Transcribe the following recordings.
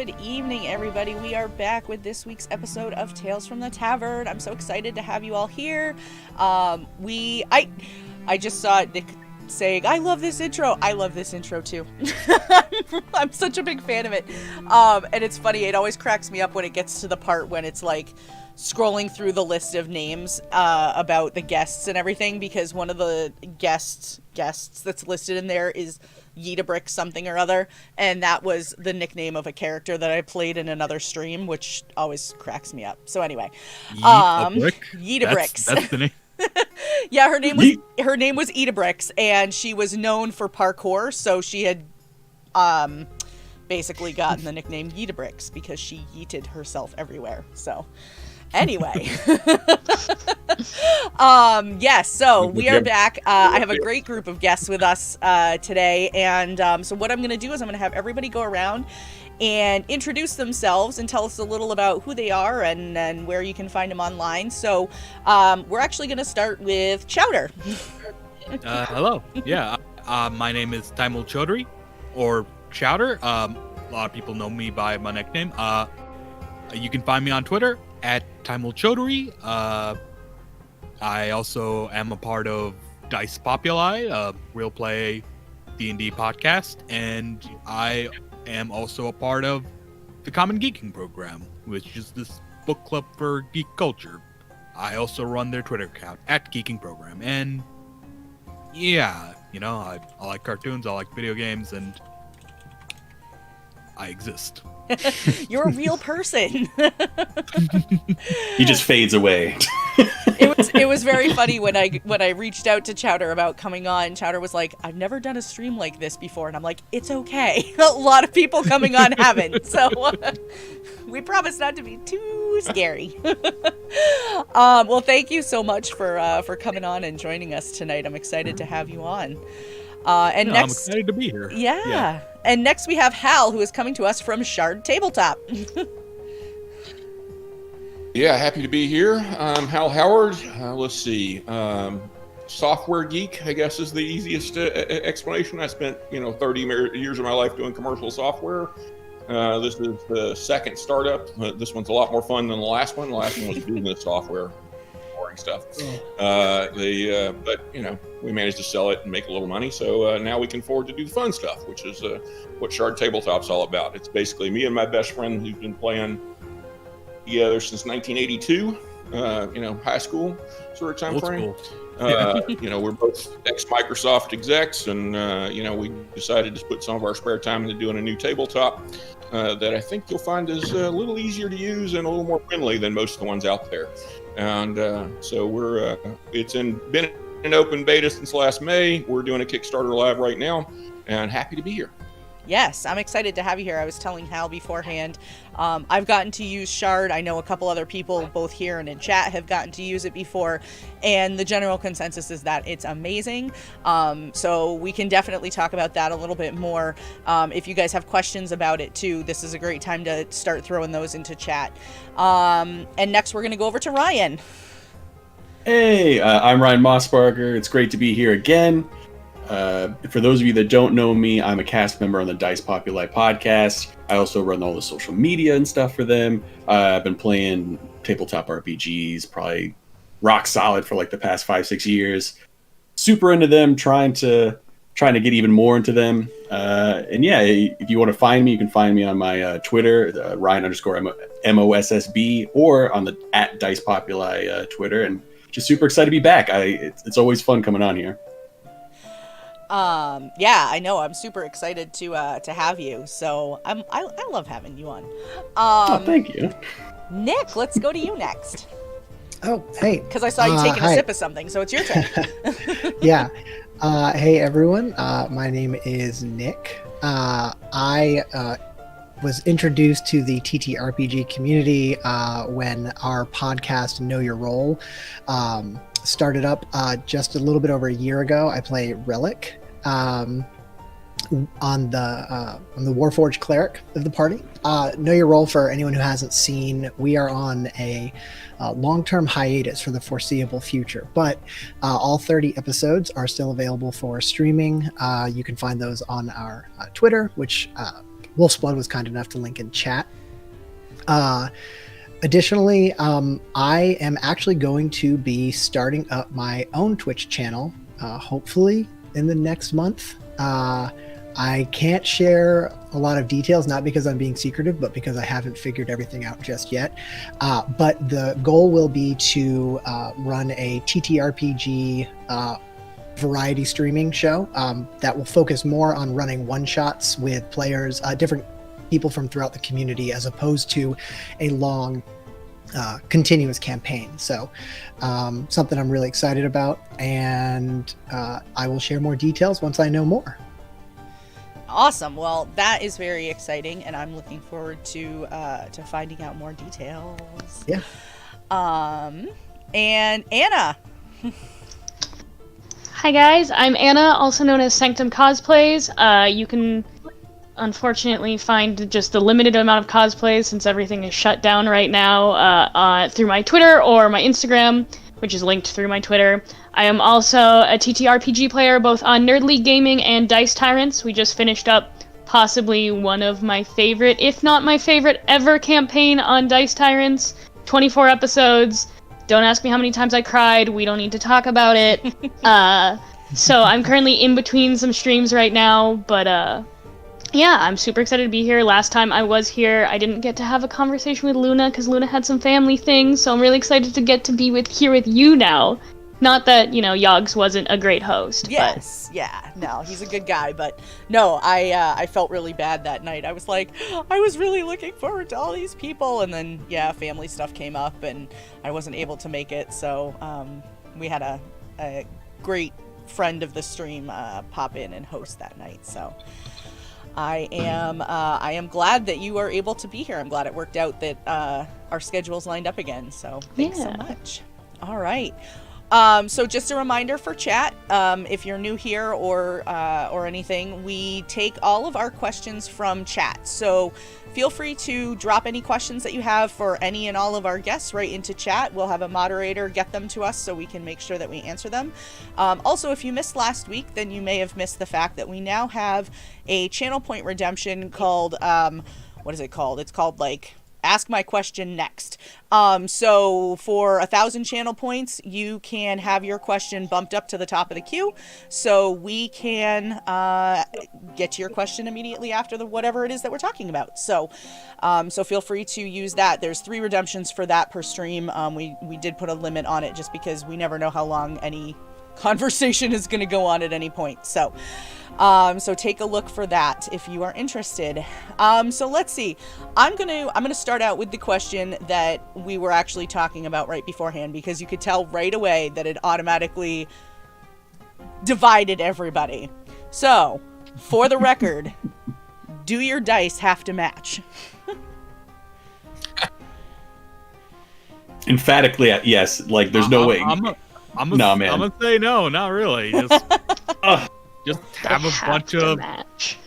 Good evening, everybody. We are back with this week's episode of Tales from the Tavern. I'm so excited to have you all here. I just saw Nick saying, I love this intro. I love this intro too. I'm such a big fan of it. And it's funny, it always cracks me up when it gets to the part when it's like scrolling through the list of names about the guests and everything, because one of the guests that's listed in there is Yeetabrick something or other, and that was the nickname of a character that I played in another stream, which always cracks me up. So anyway, Yeetabricks. That's the name. Yeah, her name was Yeetabricks, and she was known for parkour, so she had basically gotten the nickname Yeetabricks because she yeeted herself everywhere. So anyway, yes, so we are back. I have a great group of guests with us today, and so what I'm going to do is I'm going to have everybody go around and introduce themselves and tell us a little about who they are and where you can find them online. So we're actually going to start with Chowder. Hello. Yeah, my name is Taimul Chaudhary, or Chowder. A lot of people know me by my nickname. You can find me on Twitter at Taimul Chaudhary. I also am a part of Dice Populi, a real play D&D podcast, and I am also a part of the Common Geeking Program, which is this book club for geek culture. I also run their Twitter account at Geeking Program, and yeah, you know, I like cartoons, I like video games, and I exist. You're a real person. He just fades away. It was very funny when I reached out to Chowder about coming on. Chowder was like, I've never done a stream like this before, and I'm like, it's okay. A lot of people coming on haven't, so we promise not to be too scary. Well, thank you so much for coming on and joining us tonight. I'm excited to have you on. And next, I'm excited to be here. Yeah. And next we have Hal, who is coming to us from Shard Tabletop. Yeah, happy to be here. I'm Hal Howard. Let's see. Software geek, I guess, is the easiest explanation. I spent 30 years of my life doing commercial software. This is the second startup. This one's a lot more fun than the last one. The last one was business software. Stuff. But we managed to sell it and make a little money, so now we can afford to do the fun stuff, which is what Shard Tabletop's all about. It's basically me and my best friend who's been playing together since 1982, high school sort of time frame. We're both ex-Microsoft execs, and we decided to put some of our spare time into doing a new tabletop that I think you'll find is a little easier to use and a little more friendly than most of the ones out there. And so we're been in open beta since last May. We're doing a Kickstarter live right now, and happy to be here. Yes, I'm excited to have you here. I was telling Hal beforehand, I've gotten to use Shard. I know a couple other people, both here and in chat, have gotten to use it before, and the general consensus is that it's amazing. So we can definitely talk about that a little bit more. If you guys have questions about it too, this is a great time to start throwing those into chat. And next we're going to go over to Ryan. Hey, I'm Ryan Mossbarger. It's great to be here again. For those of you that don't know me, I'm a cast member on the Dice Populi podcast. I also run all the social media and stuff for them. I've been playing tabletop RPGs, probably rock solid for like the past 5-6 years. Super into them, trying to get even more into them. And yeah, if you want to find me, you can find me on my Twitter, Ryan_MOSSB, or on the @Dice Populi Twitter. And just super excited to be back. It's always fun coming on here. Yeah, I know. I'm super excited to have you. So I love having you on. Thank you. Nick, let's go to you next. Oh, hey. Because I saw you taking a sip of something, so it's your turn. Yeah. Hey, everyone. My name is Nick. I was introduced to the TTRPG community when our podcast, Know Your Role, started up just a little bit over a year ago. I play Relic on the Warforged cleric of the party. Know Your Role, for anyone who hasn't seen, we are on a long-term hiatus for the foreseeable future, but all 30 episodes are still available for streaming. You can find those on our Twitter, which Wolfsblood was kind enough to link in chat. Additionally, I am actually going to be starting up my own Twitch channel, hopefully in the next month. I can't share a lot of details, not because I'm being secretive, but because I haven't figured everything out just yet. But the goal will be to run a TTRPG variety streaming show that will focus more on running one-shots with players, different people from throughout the community, as opposed to a long continuous campaign. So something I'm really excited about, and I will share more details once I know more. Awesome. Well, that is very exciting, and I'm looking forward to finding out more details. Yeah. And Anna. Hi guys, I'm Anna, also known as Sanctum Cosplays. You can unfortunately find just a limited amount of cosplays since everything is shut down right now through my Twitter or my Instagram, which is linked through my Twitter. I am also a TTRPG player both on Nerd League Gaming and Dice Tyrants. We just finished up possibly one of my favorite, if not my favorite ever campaign on Dice Tyrants. 24 episodes. Don't ask me how many times I cried. We don't need to talk about it. So I'm currently in between some streams right now, but yeah, I'm super excited to be here. Last time I was here, I didn't get to have a conversation with Luna because Luna had some family things, so I'm really excited to get to be here with you now. Not that, Yogs wasn't a great host. Yes, yeah, no, he's a good guy, but no, I felt really bad that night. I was like, I was really looking forward to all these people, and then, yeah, family stuff came up, and I wasn't able to make it, so we had a great friend of the stream pop in and host that night, so I am glad that you are able to be here. I'm glad it worked out that our schedules lined up again, so thanks so much. All right. So just a reminder for chat, if you're new here or anything, we take all of our questions from chat. So feel free to drop any questions that you have for any and all of our guests right into chat. We'll have a moderator get them to us so we can make sure that we answer them. Also, if you missed last week, then you may have missed the fact that we now have a channel point redemption called, what is it called? It's called like Ask My Question Next. So for 1,000 channel points, you can have your question bumped up to the top of the queue, so we can get to your question immediately after whatever it is that we're talking about. So, so feel free to use that. There's 3 redemptions for that per stream. We did put a limit on it just because we never know how long any conversation is going to go on at any point. So. So take a look for that if you are interested. So let's see. I'm gonna start out with the question that we were actually talking about right beforehand, because you could tell right away that it automatically divided everybody. So, for the record, do your dice have to match? Emphatically, yes. Like, there's no way. I'm gonna say no, not really. Just have a bunch of match.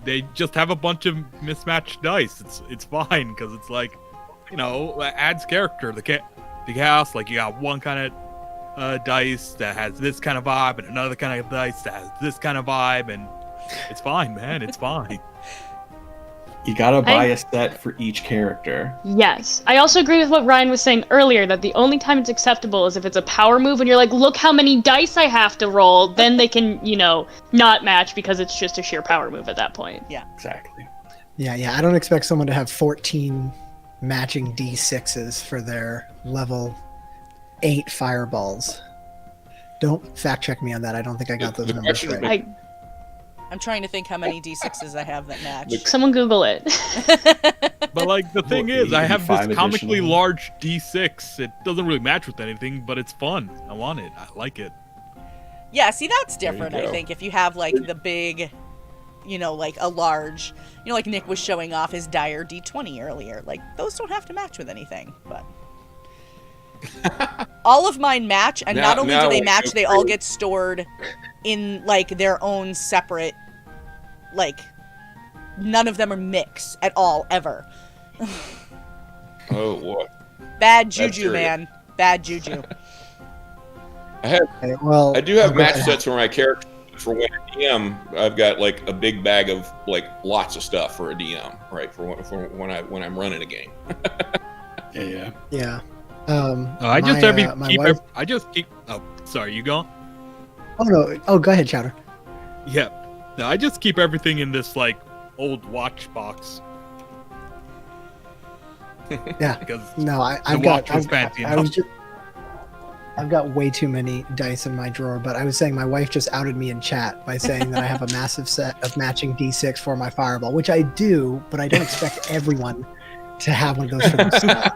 They just have a bunch of mismatched dice. It's fine because it's like, adds character. The chaos, like you got one kind of dice that has this kind of vibe and another kind of dice that has this kind of vibe, and it's fine, man. It's fine. You gotta buy a set for each character. Yes. I also agree with what Ryan was saying earlier, that the only time it's acceptable is if it's a power move and you're like, look how many dice I have to roll. Then they can, not match because it's just a sheer power move at that point. Yeah. Exactly. Yeah. I don't expect someone to have 14 matching D6s for their level 8 fireballs. Don't fact check me on that. I don't think I got those numbers right. I'm trying to think how many D6s I have that match. Someone Google it. But like the thing is, I have this comically large D6. It doesn't really match with anything, but it's fun. I want it. I like it. Yeah, see, that's different, I think. If you have like the big, like a large, like Nick was showing off his dire D20 earlier. Like, those don't have to match with anything, but all of mine match, and not only do they match, they all get stored in like their own separate, like, none of them are mixed at all, ever. Oh, what? Bad juju, man. Bad juju. I do have match sets for my character. for when a DM, I've got like a big bag of like lots of stuff for a DM, right? For when I'm running a game. Yeah. Yeah. I wife. I just keep. Oh, sorry. You go. Oh no. Oh, go ahead, Chowder. Yeah. No, I just keep everything in this like old watch box. Yeah. Because No, I've got way too many dice in my drawer, but I was saying my wife just outed me in chat by saying that I have a massive set of matching D6 for my fireball, which I do, but I don't expect everyone to have one of those for themselves.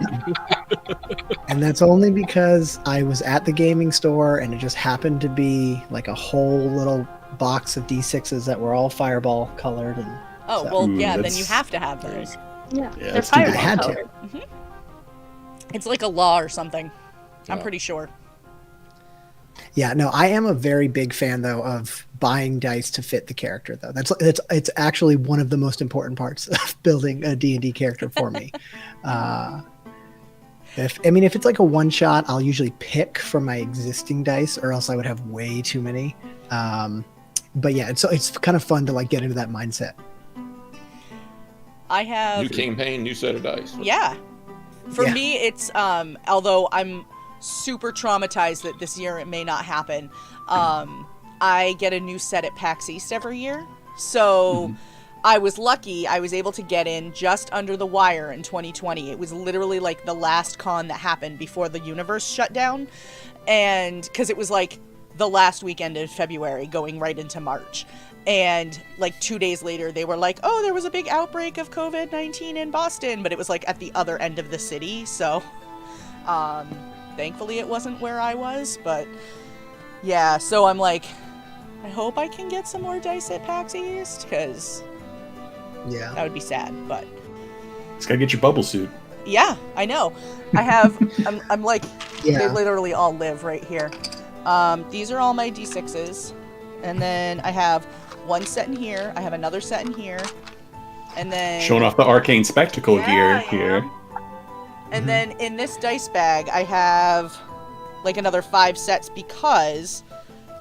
And that's only because I was at the gaming store and it just happened to be like a whole little box of D6s that were all fireball colored. And Oh, so- well, Ooh, yeah, then that's- you have to have those. Yeah, Yeah, they're that's too bad. I fireball had colored. to. It's like a law or something. I'm Yeah. pretty sure. Yeah, no, I am a very big fan though of buying dice to fit the character though. It's actually one of the most important parts of building a D&D character for me. If it's like a one shot, I'll usually pick from my existing dice, or else I would have way too many. But yeah, it's kind of fun to like get into that mindset. I have. New campaign, new set of dice. Yeah. For Yeah. me, it's although I'm super traumatized that this year it may not happen. I get a new set at PAX East every year, so I was lucky. I was able to get in just under the wire in 2020. It was literally like the last con that happened before the universe shut down, and because it was like the last weekend of February going right into March. And like 2 days later, they were like, oh, there was a big outbreak of COVID-19 in Boston, but it was like at the other end of the city. So thankfully it wasn't where I was. But yeah, so I'm like, I hope I can get some more dice at PAX East, because Yeah. that would be sad. But Just gotta get your bubble suit. yeah, I know. I have, I'm like, they Yeah. literally all live right here. These are all my D6s. And then I have one set in here. I have another set in here. And then... Showing off the arcane spectacle Yeah, gear here. And then in this dice bag, I have like another 5 sets because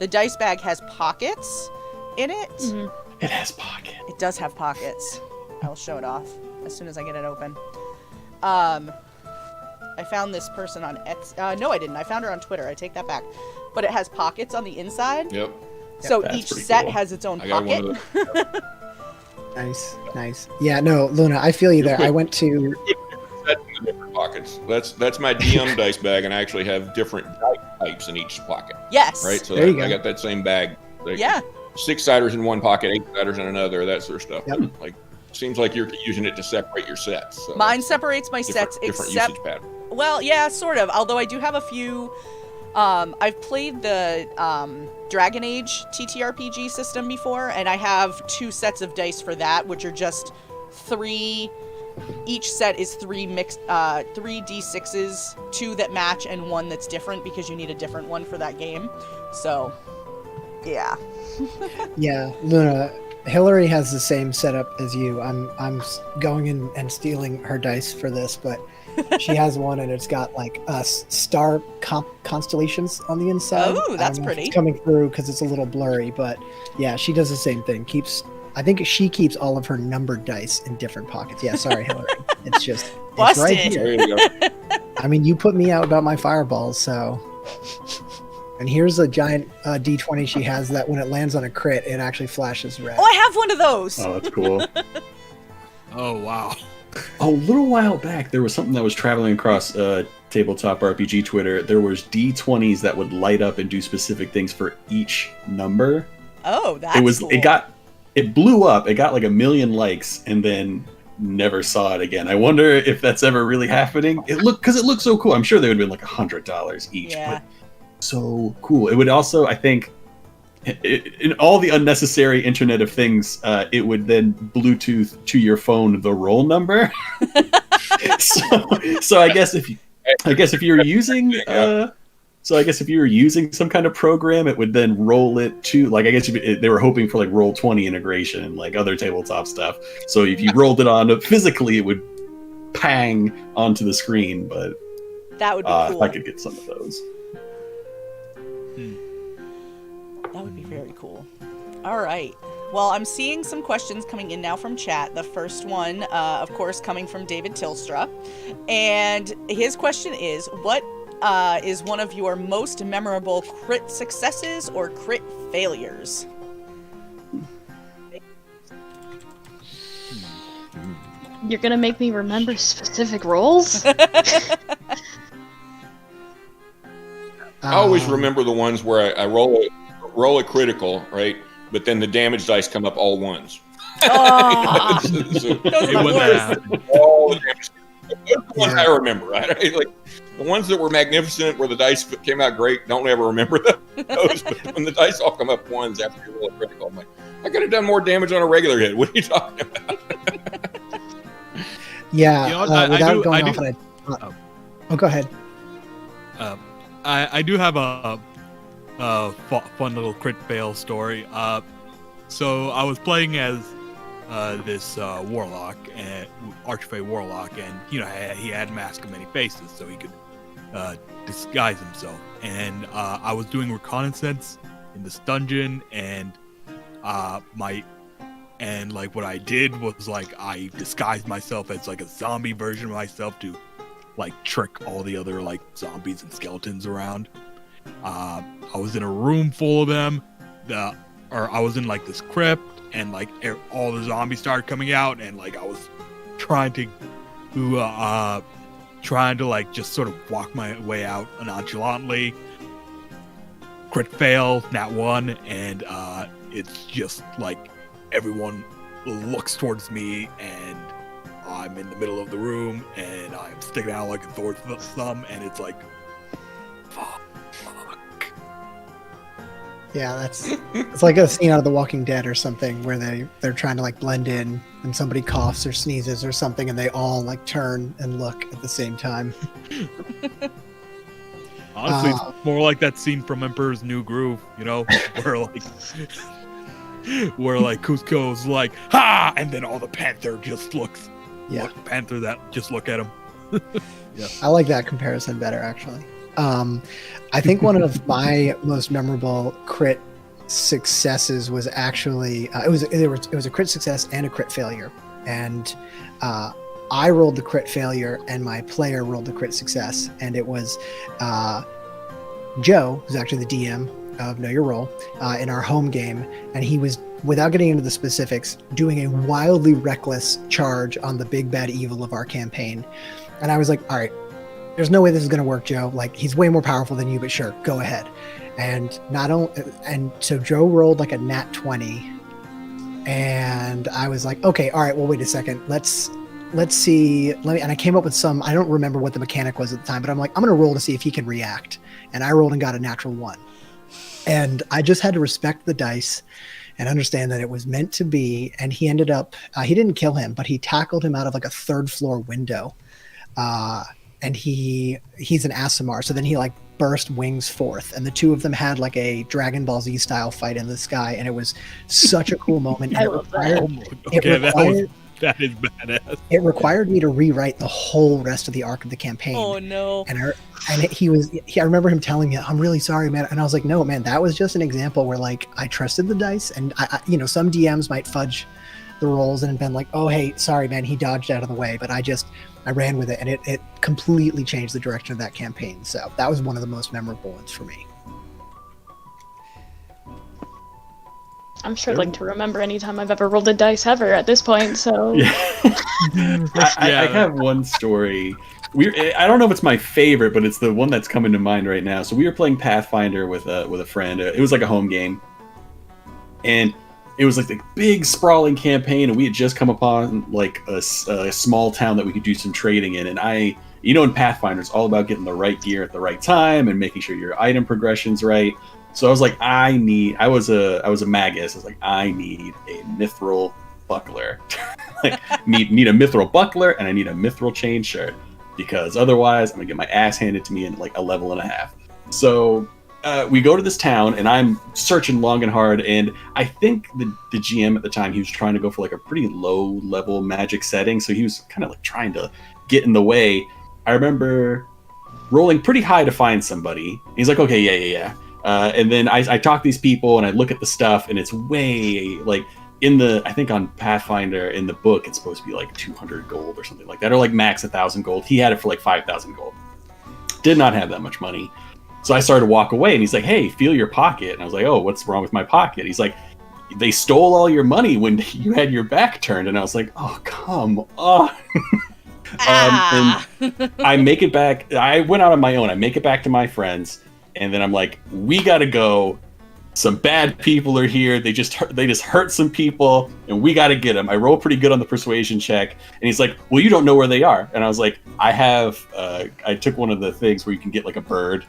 the dice bag has pockets in it. Mhm. It has pocket. It does have pockets. I'll show it off as soon as I get it open. I found this person on Etsy. No, I didn't. I found her on Twitter. I take that back. But it has pockets on the inside. Yep. So that's each pretty set cool. has its own I got pocket. one of those. Nice. Yeah, no, Luna, I feel you there. I went to That's in the different pockets. That's my DM dice bag, and I actually have different dice types in each pocket. Yes. Right. So There you I go. got that same bag. Like, Yeah. 6-siders in one pocket, 8-siders in another, that sort of stuff. Yep. Like, seems like you're using it to separate your sets. So Mine separates my different, sets different except usage pattern. well, yeah, sort of. Although I do have a few. I've played the Dragon Age TTRPG system before, and I have 2 sets of dice for that, which are just 3. Each set is 3 mixed, 3 D6s, 2 that match and 1 that's different because you need a different one for that game. So, yeah. Yeah, Luna. Hillary has the same setup as you. I'm going in and stealing her dice for this, but she has one and it's got like star constellations on the inside. Ooh, I don't that's know if pretty. it's coming through because it's a little blurry, but yeah, she does the same thing. I think she keeps all of her numbered dice in different pockets. Yeah, sorry, Hillary. It's just it's right Busted. here. There you go. I mean, you put me out about my fireballs, so. And here's a giant D20 she has that when it lands on a crit, it actually flashes red. Oh, I have one of those. Oh, that's cool. Oh wow. Oh, a little while back, there was something that was traveling across tabletop RPG Twitter. There was D20s that would light up and do specific things for each number. Oh, that's cool. It blew up. It got like 1 million likes, and then never saw it again. I wonder if that's ever really happening. It looked so cool. I'm sure they would have been like $100 each. Yeah. But so cool. It would also, I think, in all the unnecessary Internet of Things, it would then Bluetooth to your phone the roll number. so I guess if you were using some kind of program, it would then roll it to, like, I guess they were hoping for like Roll20 integration and like other tabletop stuff. So if you rolled it on physically, it would pang onto the screen. But That would be if cool. I could get some of those. That would be very cool. All right. Well, I'm seeing some questions coming in now from chat. The first one, of course, coming from David Tilstra. And his question is, what is one of your most memorable crit successes or crit failures? You're gonna make me remember specific rolls? I always remember the ones where I roll a critical, right? But then the damage dice come up all ones. Oh, So, those are It the wouldn't worst. happen. all the damage. Those are the ones I remember, right? Like the ones that were magnificent, where the dice came out great, don't ever remember those. But when the dice all come up ones after you roll a critical, I'm like, I could have done more damage on a regular hit. What are you talking about? Yeah, You know, I without do- going I off do- on a... Oh, go ahead. I do have a fun little crit fail story. So I was playing as this warlock, and Archfey warlock, and he had Mask of Many Faces, so he could disguise himself. And I was doing reconnaissance in this dungeon, and what I did was like I disguised myself as like a zombie version of myself to like trick all the other like zombies and skeletons around. I was in a room full of them, I was in like this crypt, and like all the zombies started coming out, and like I was trying to like just sort of walk my way out nonchalantly. Crit fail, nat 1, and it's just like everyone looks towards me, and I'm in the middle of the room, and I'm sticking out like a Thor's thumb, and it's like, fuck. Yeah, it's like a scene out of The Walking Dead or something where they're trying to like blend in, and somebody coughs or sneezes or something, and they all like turn and look at the same time. Honestly, it's more like that scene from Emperor's New Groove, where Cusco's like, ha! And then all the Panther just looks. Yeah. Panther that just look at him. Yeah. I like that comparison better, actually. I think one of my most memorable crit successes was actually it was a crit success and a crit failure, and I rolled the crit failure and my player rolled the crit success, and it was Joe, who's actually the DM of Know Your Role, in our home game, and he was, without getting into the specifics, doing a wildly reckless charge on the big bad evil of our campaign. And I was like, all right, there's no way this is going to work, Joe. Like, he's way more powerful than you, but sure, go ahead. And so Joe rolled like a nat 20, and I was like, okay, all right, well, wait a second. Let's see. And I came up with some, I don't remember what the mechanic was at the time, but I'm like, I'm going to roll to see if he can react. And I rolled and got a natural 1. And I just had to respect the dice and understand that it was meant to be. And he ended up, he didn't kill him, but he tackled him out of like a 3rd floor window. And he's an Aasimar. So then he like burst wings forth, and the two of them had like a Dragon Ball Z style fight in the sky. And it was such a cool moment. And I love that. That is badass. It required me to rewrite the whole rest of the arc of the campaign. Oh no. And I remember him telling me, I'm really sorry, man. And I was like, no, man, that was just an example where like I trusted the dice, and I some DMs might fudge the rolls and been like, oh, hey, sorry, man, he dodged out of the way. But I ran with it, and it completely changed the direction of that campaign. So that was one of the most memorable ones for me. I'm sure I'd like to remember any time I've ever rolled a dice ever at this point, so... Yeah. I have one story. I don't know if it's my favorite, but it's the one that's coming to mind right now. So we were playing Pathfinder with a friend. It was like a home game. And it was like the big sprawling campaign, and we had just come upon like a small town that we could do some trading in. And in Pathfinder, it's all about getting the right gear at the right time and making sure your item progression's right. So I was like, I was a magus. I was like, I need a mithril buckler. Like, need a mithril buckler, and I need a mithril chain shirt, because otherwise I'm gonna get my ass handed to me in like a level and a half. So we go to this town, and I'm searching long and hard, and I think the GM at the time, he was trying to go for like a pretty low level magic setting, so he was kind of like trying to get in the way. I remember rolling pretty high to find somebody. He's like, okay, yeah. And then I talk to these people and I look at the stuff, and it's way like I think on Pathfinder in the book, it's supposed to be like 200 gold or something like that, or like max 1,000 gold. He had it for like 5,000 gold. Did not have that much money. So I started to walk away, and he's like, "Hey, feel your pocket." And I was like, "Oh, what's wrong with my pocket?" He's like, "They stole all your money when you had your back turned." And I was like, "Oh, come on." And I make it back. I went out on my own. I make it back to my friends, and then I'm like, "We gotta go. Some bad people are here. They just hurt some people, and we got to get them." I roll pretty good on the persuasion check, and he's like, "Well, you don't know where they are." And I was like, "I have." I took one of the things where you can get like a bird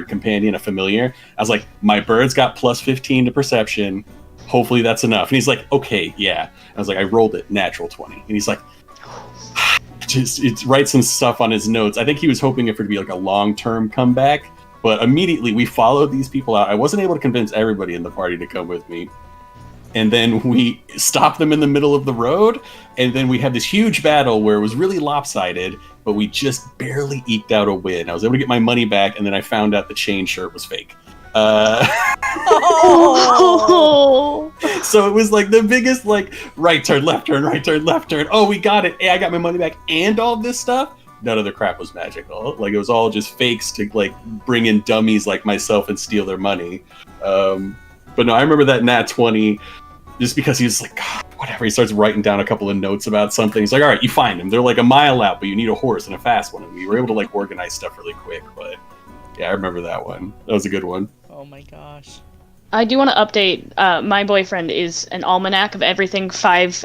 companion, a familiar. I was like, "My bird's got plus 15 to perception. Hopefully that's enough." And he's like, "Okay, yeah." I was like, "I rolled it, natural 20," and he's like, just write some stuff on his notes. I think he was hoping for it to be like a long-term comeback. But immediately we followed these people out. I wasn't able to convince everybody in the party to come with me. And then we stopped them in the middle of the road. And then we had this huge battle where it was really lopsided, but we just barely eked out a win. I was able to get my money back, and then I found out the chain shirt was fake. Oh. So it was like the biggest like right turn, left turn, right turn, left turn. Oh, we got it. Hey, I got my money back and all this stuff. None of the crap was magical. Like, it was all just fakes to like bring in dummies like myself and steal their money. But no, I remember that nat 20 just because he was like, God, whatever. He starts writing down a couple of notes about something. He's like, all right, you find them. They're like a mile out, but you need a horse and a fast one. And we were able to like organize stuff really quick. But yeah, I remember that one. That was a good one. Oh my gosh. I do want to update. My boyfriend is an almanac of everything 5e,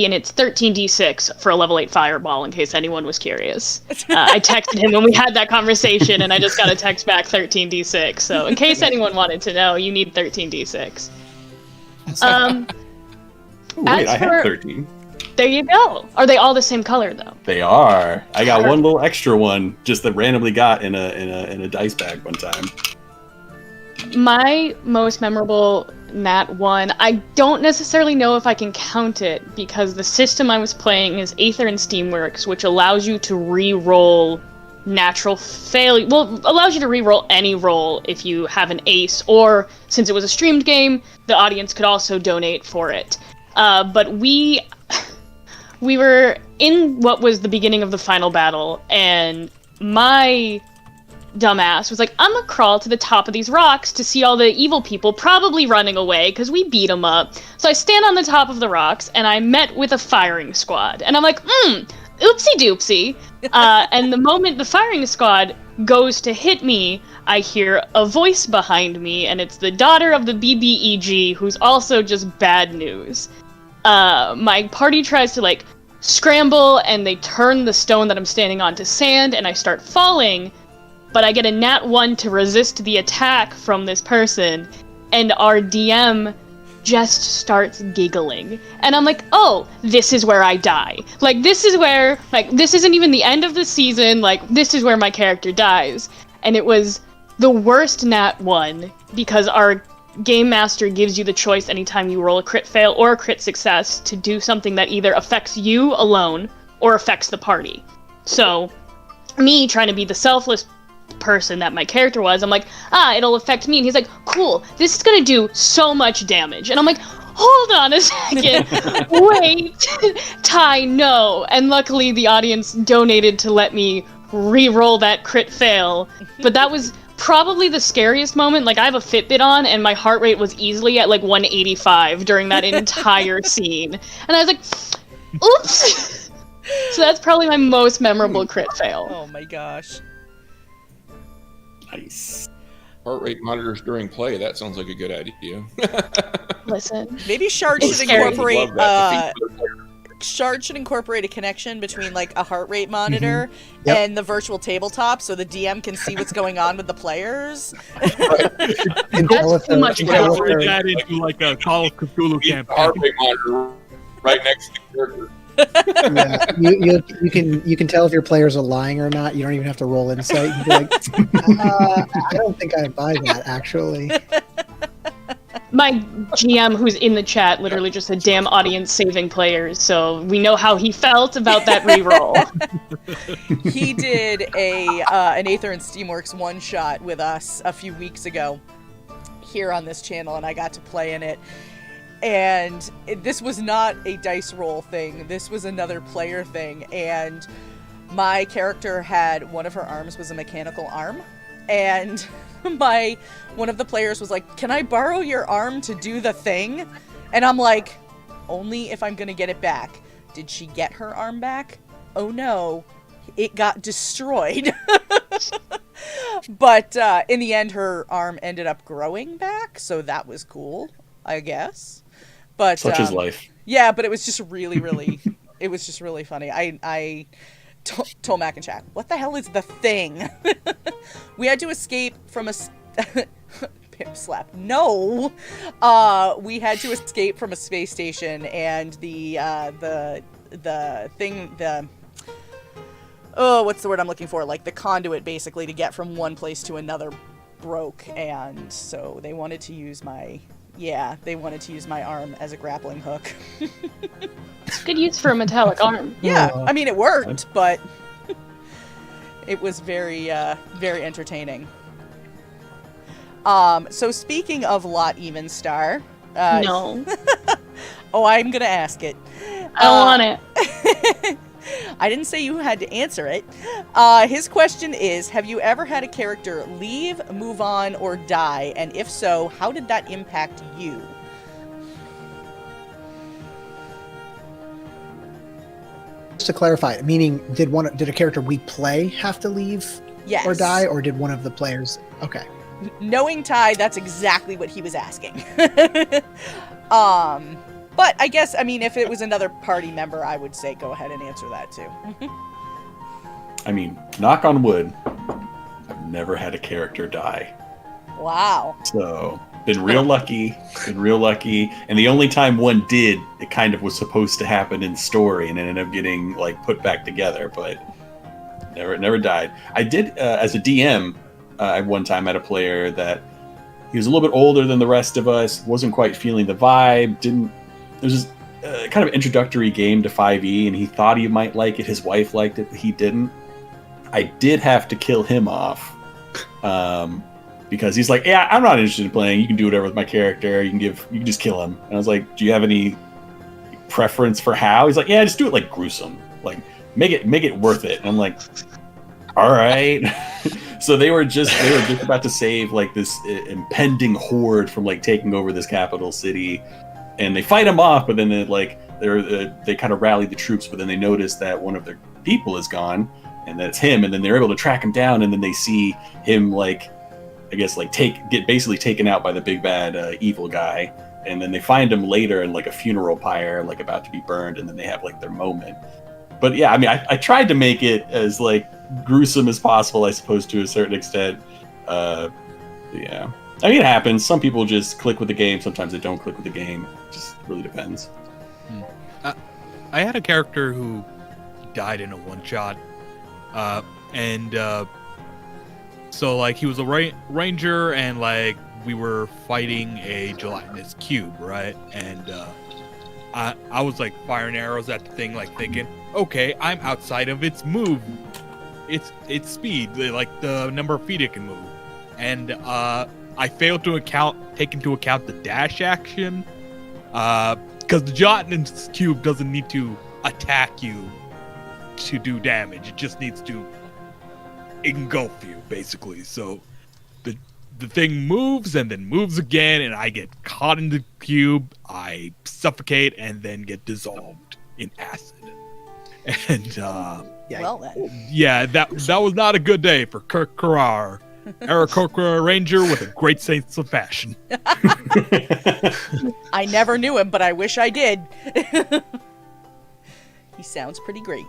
and it's 13d6 for a level 8 fireball, in case anyone was curious. I texted him when we had that conversation, and I just got a text back 13d6. So in case anyone wanted to know, you need 13d6. Wait, I have 13. There you go. Are they all the same color, though? They are. I got one little extra one just that randomly got in a dice bag one time. My most memorable Nat 1, I don't necessarily know if I can count it, because the system I was playing is Aether and Steamworks, which allows you to re-roll natural failure. Well, allows you to re-roll any roll if you have an ace, or, since it was a streamed game, the audience could also donate for it. But we were in what was the beginning of the final battle, and my dumbass was like, I'm gonna crawl to the top of these rocks to see all the evil people probably running away, because we beat them up. So I stand on the top of the rocks, and I met with a firing squad. And I'm like, oopsie doopsie. And the moment the firing squad goes to hit me, I hear a voice behind me, and it's the daughter of the BBEG, who's also just bad news. My party tries to, like, scramble, and they turn the stone that I'm standing on to sand, and I start falling. But I get a nat 1 to resist the attack from this person, and our DM just starts giggling. And I'm like, oh, this is where I die. Like, this is where, like, this isn't even the end of the season, like, this is where my character dies. And it was the worst nat 1, because our game master gives you the choice anytime you roll a crit fail or a crit success to do something that either affects you alone or affects the party. So, me trying to be the selfless person that my character was, I'm like, it'll affect me. And he's like, cool, this is gonna do so much damage. And I'm like, hold on a second, wait, Ty, no. And luckily the audience donated to let me re-roll that crit fail. But that was probably the scariest moment. Like, I have a Fitbit on, and my heart rate was easily at like 185 during that entire scene. And I was like, oops. So that's probably my most memorable crit fail. Oh my gosh. Nice. Heart rate monitors during play. That sounds like a good idea. Listen. Maybe Shard It's should scary. incorporate Love that. The feature. Shard should incorporate a connection between like a heart rate monitor Yep. and the virtual tabletop, so the DM can see what's going on with the players. And tell if too they're- much tell if Incorporate they're- that into like a Call of Cthulhu Keep the campaign. heart rate monitor right next to the character. Yeah, you can tell if your players are lying or not. You don't even have to roll insight. You can be like, I don't think I buy that, actually. My GM, who's in the chat, literally just said, damn audience saving players, so we know how he felt about that reroll. He did an Aether and Steamworks one-shot with us a few weeks ago. here on this channel, and I got to play in it. And this was not a dice roll thing. This was another player thing. And my character had one of her arms was a mechanical arm. And one of the players was like, "Can I borrow your arm to do the thing?" And I'm like, "Only if I'm going to get it back." Did she get her arm back? Oh no, it got destroyed. But in the end, her arm ended up growing back. So that was cool, I guess. But Such is life. Yeah, but it was just really, really, it was just really funny. I told Mac and Chat, "What the hell is the thing?" We had to escape from a pimp slap. No, we had to escape from a space station, and the thing, what's the word I'm looking for? Like the conduit, basically, to get from one place to another broke, and so they wanted to use my arm as a grappling hook. Good use for a metallic arm. Yeah, I mean, it worked, but it was very, very entertaining. So speaking of Lot Evenstar... No. Oh, I'm gonna ask it. I want it. I didn't say you had to answer it. His question is, have you ever had a character leave, move on, or die? And if so, how did that impact you? Just to clarify, meaning did a character we play have to leave Yes. or die, or did one of the players? Okay. Knowing Ty, that's exactly what he was asking. But I guess, I mean, if it was another party member, I would say go ahead and answer that too. I mean, knock on wood, I've never had a character die. Wow. So, been real lucky. And the only time one did, it kind of was supposed to happen in story and it ended up getting, like, put back together, but never died. I did, as a DM, I one time had a player that he was a little bit older than the rest of us, wasn't quite feeling the vibe, it was just kind of introductory game to 5e, and he thought he might like it. His wife liked it, but he didn't. I did have to kill him off because he's like, "Yeah, I'm not interested in playing. You can do whatever with my character. You can just kill him." And I was like, "Do you have any preference for how?" He's like, "Yeah, just do it like gruesome, like make it worth it." And I'm like, "All right." So they were just about to save like this impending horde from like taking over this capital city. And they fight him off, but then they kind of rally the troops. But then they notice that one of their people is gone, and that's him. And then they're able to track him down. And then they see him get basically taken out by the big bad evil guy. And then they find him later in like a funeral pyre, like about to be burned. And then they have like their moment. But yeah, I mean, I tried to make it as like gruesome as possible, I suppose, to a certain extent. Yeah. I mean, it happens. Some people just click with the game. Sometimes they don't click with the game. It just really depends. I had a character who died in a one-shot. So, like, he was a ranger, and, like, we were fighting a gelatinous cube, right? And I was, like, firing arrows at the thing, like, thinking, okay, I'm outside of its move. Its speed, like, the number of feet it can move. And, I failed to take into account the dash action, because the gelatinous cube doesn't need to attack you to do damage. It just needs to engulf you, basically. So the thing moves and then moves again, and I get caught in the cube. I suffocate and then get dissolved in acid. And Well then. yeah, that was not a good day for Kirk Carrar. Aarakocra Ranger with a great sense of fashion. I never knew him, but I wish I did. He sounds pretty great.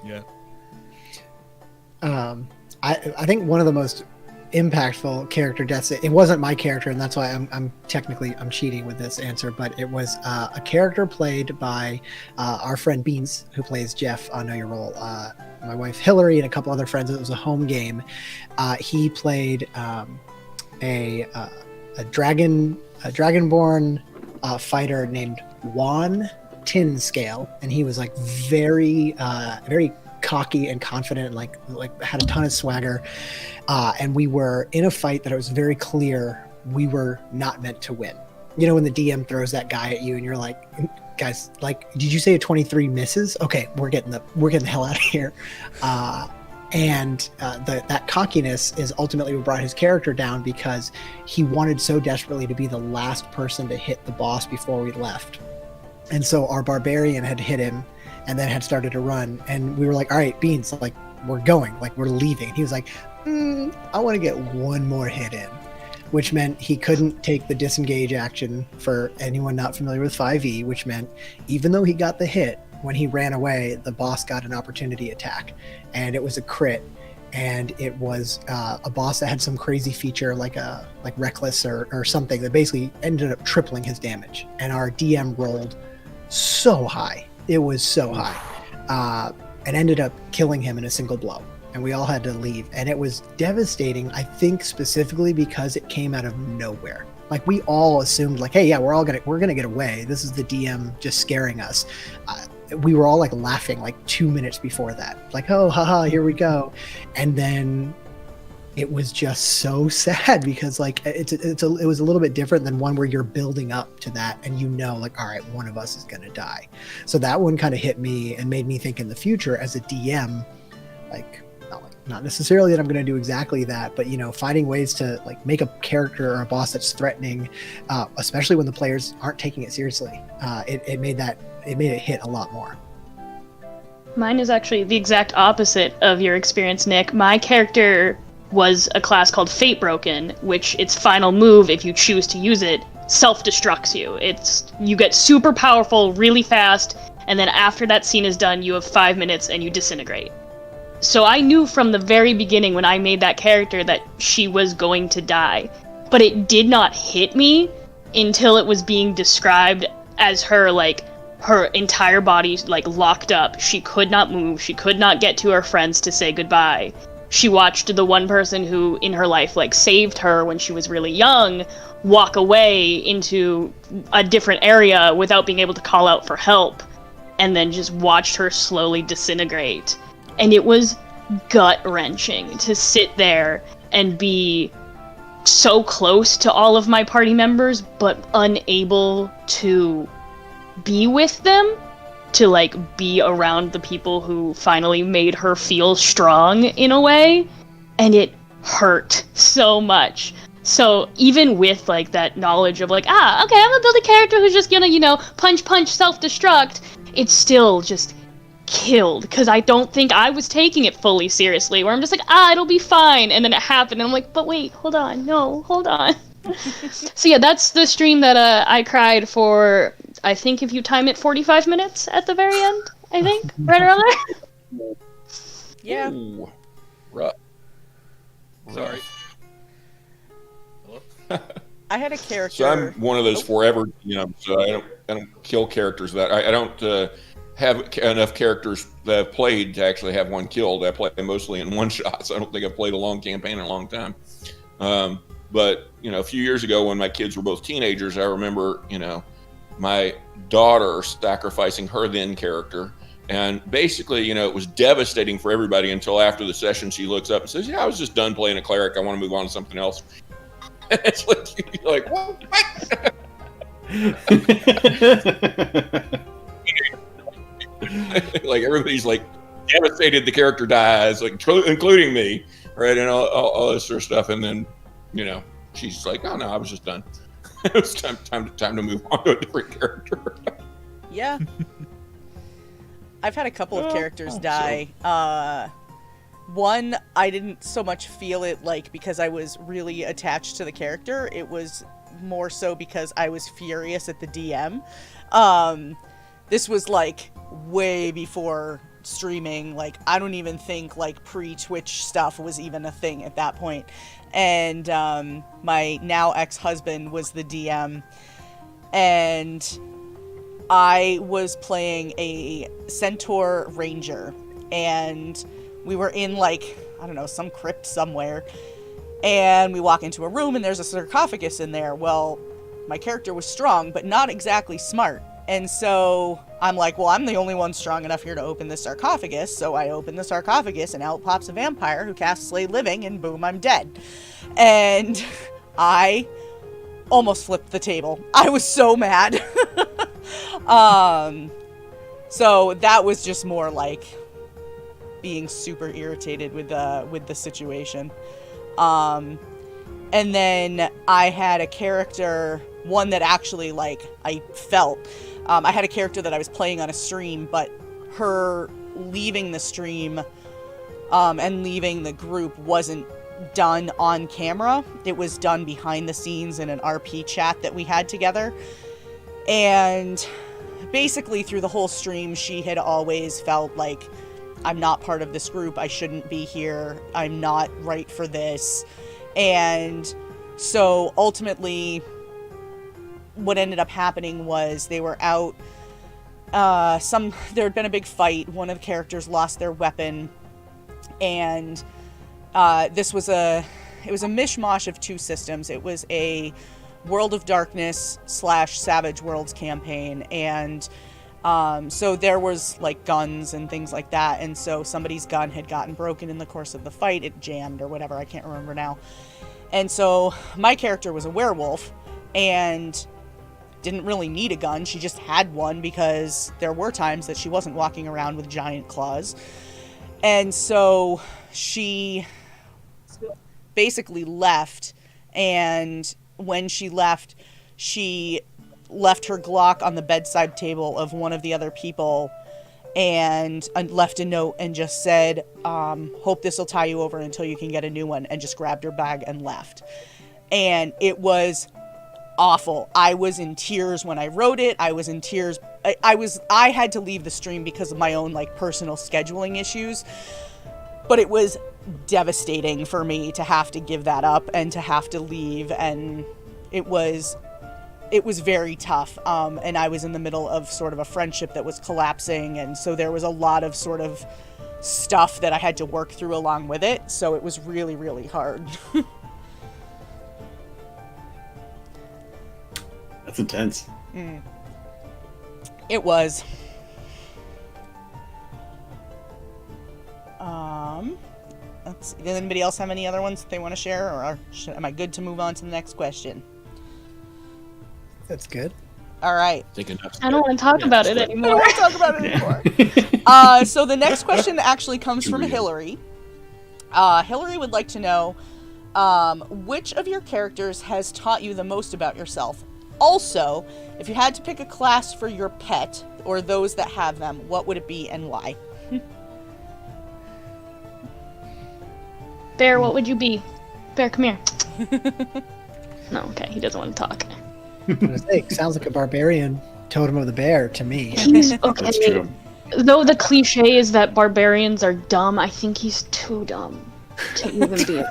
Yeah. I think one of the most impactful character deaths, it wasn't my character, and that's why I'm technically cheating with this answer, but it was a character played by our friend Beans, who plays Jeff on Know Your Role, my wife Hillary, and a couple other friends. It was a home game. He played a dragonborn fighter named Juan Tinscale, and he was like very cocky and confident and like had a ton of swagger. And we were in a fight that it was very clear we were not meant to win. You know, when the DM throws that guy at you and you're like, guys, like, did you say a 23 misses? Okay, we're getting the hell out of here. That cockiness is ultimately what brought his character down, because he wanted so desperately to be the last person to hit the boss before we left. And so our barbarian had hit him and then had started to run. And we were like, all right, Beans, like, we're going, like, we're leaving. And he was like, I want to get one more hit in, which meant he couldn't take the disengage action for anyone not familiar with 5e, which meant even though he got the hit, when he ran away, the boss got an opportunity attack, and it was a crit. And it was a boss that had some crazy feature like reckless or something that basically ended up tripling his damage. And our DM rolled so high. It was so high. And ended up killing him in a single blow. And we all had to leave. And it was devastating, I think, specifically because it came out of nowhere. Like, we all assumed, like, hey, yeah, we're gonna get away. This is the DM just scaring us. We were all like laughing like 2 minutes before that, like, oh, haha, here we go. And then it was just so sad because like it was a little bit different than one where you're building up to that and you know, like, all right, one of us is gonna die. So that one kind of hit me and made me think in the future as a DM, not necessarily that I'm going to do exactly that, but, you know, finding ways to like make a character or a boss that's threatening, especially when the players aren't taking it seriously. It made it hit a lot more. Mine is actually the exact opposite of your experience, Nick. My character was a class called Fate Broken, which its final move, if you choose to use it, self-destructs you. You get super powerful really fast, and then after that scene is done, you have 5 minutes and you disintegrate. So I knew from the very beginning when I made that character that she was going to die. But it did not hit me until it was being described as her entire body, like, locked up. She could not move. She could not get to her friends to say goodbye. She watched the one person who in her life, like, saved her when she was really young walk away into a different area without being able to call out for help, and then just watched her slowly disintegrate. And it was gut-wrenching to sit there and be so close to all of my party members, but unable to be with them, to, like, be around the people who finally made her feel strong in a way. And it hurt so much. So even with, like, that knowledge of, like, okay, I'm gonna build a character who's just gonna, you know, punch, self-destruct, it's still just killed, because I don't think I was taking it fully seriously, where I'm just like, it'll be fine, and then it happened, and I'm like, but wait, hold on. So yeah, that's the stream that I cried for, I think if you time it, 45 minutes at the very end, I think, right around there. Yeah. Ooh, rough. Sorry. I had a character. So I'm one of those forever, you know, so I don't kill characters that I don't have enough characters that I've played to actually have one killed. I play mostly in one shot, so I don't think I've played a long campaign in a long time. But, you know, a few years ago when my kids were both teenagers, I remember, you know, my daughter sacrificing her then character. And basically, you know, it was devastating for everybody until after the session she looks up and says, yeah, I was just done playing a cleric. I want to move on to something else. It's like, you're like, what? Like, everybody's like devastated the character dies, like, including me, right, and all this sort of stuff. And then, you know, she's like, oh no, I was just done. It was time to move on to a different character. Yeah. I've had a couple of characters die. One, I didn't so much feel it, like, because I was really attached to the character. It was more so because I was furious at the DM. This was, like, way before streaming. Like, I don't even think, like, pre-Twitch stuff was even a thing at that point. And my now ex-husband was the DM. And I was playing a Centaur Ranger. And we were in, like, I don't know, some crypt somewhere. And we walk into a room and there's a sarcophagus in there. Well, my character was strong, but not exactly smart. And so I'm like, well, I'm the only one strong enough here to open this sarcophagus. So I open the sarcophagus and out pops a vampire who casts Slay Living, and boom, I'm dead. And I almost flipped the table. I was so mad. So that was just more like being super irritated with the situation. And then I had a character, one that actually like I felt. I had a character that I was playing on a stream, but her leaving the stream and leaving the group wasn't done on camera. It was done behind the scenes in an RP chat that we had together. And basically through the whole stream, she had always felt like, I'm not part of this group, I shouldn't be here, I'm not right for this. And so ultimately what ended up happening was they were out, there had been a big fight, one of the characters lost their weapon, and it was a mishmash of two systems. It was a World of Darkness / Savage Worlds campaign, and so there was like guns and things like that, and so somebody's gun had gotten broken in the course of the fight. It jammed or whatever, I can't remember now. And so my character was a werewolf and didn't really need a gun. She just had one because there were times that she wasn't walking around with giant claws. And so she basically left, and when she left her Glock on the bedside table of one of the other people and left a note and just said, hope this will tie you over until you can get a new one, and just grabbed her bag and left. And it was awful. I was in tears when I wrote it. I was in tears. I had to leave the stream because of my own like personal scheduling issues, but it was devastating for me to have to give that up and to have to leave, and it was very tough. And I was in the middle of sort of a friendship that was collapsing, and so there was a lot of sort of stuff that I had to work through along with it, so it was really, really hard. That's intense. It was. Let's see. Does anybody else have any other ones that they want to share, or am I good to move on to the next question? That's good. All right. I don't want to talk about it anymore. I don't want to talk about it anymore. So the next question actually comes from Hillary. Hillary would like to know, which of your characters has taught you the most about yourself? Also, if you had to pick a class for your pet, or those that have them, what would it be and why? Bear, what would you be? Bear, come here. No, okay, he doesn't want to talk. I was gonna say, sounds like a barbarian totem of the bear to me. He's okay. That's true. Though the cliche is that barbarians are dumb, I think he's too dumb to even be.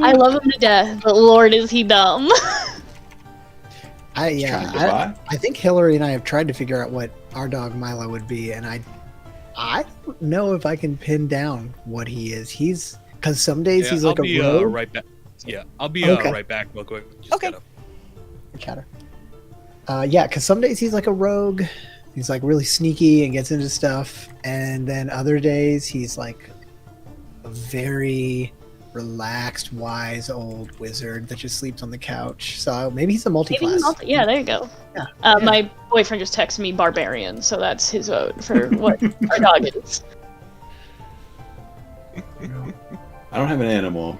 I love him to death, but Lord, is he dumb. I think Hillary and I have tried to figure out what our dog Milo would be, and I don't know if I can pin down what he is. Because some days he's like a rogue. Right back. Yeah, I'll be Okay. right back real quick. Just Okay. Chatter. Because some days he's like a rogue. He's like really sneaky and gets into stuff, and then other days he's like a very relaxed, wise old wizard that just sleeps on the couch. So maybe he's a multi-class. Yeah, there you go. Yeah. My boyfriend just texted me barbarian, so that's his vote for what our dog is. I don't have an animal,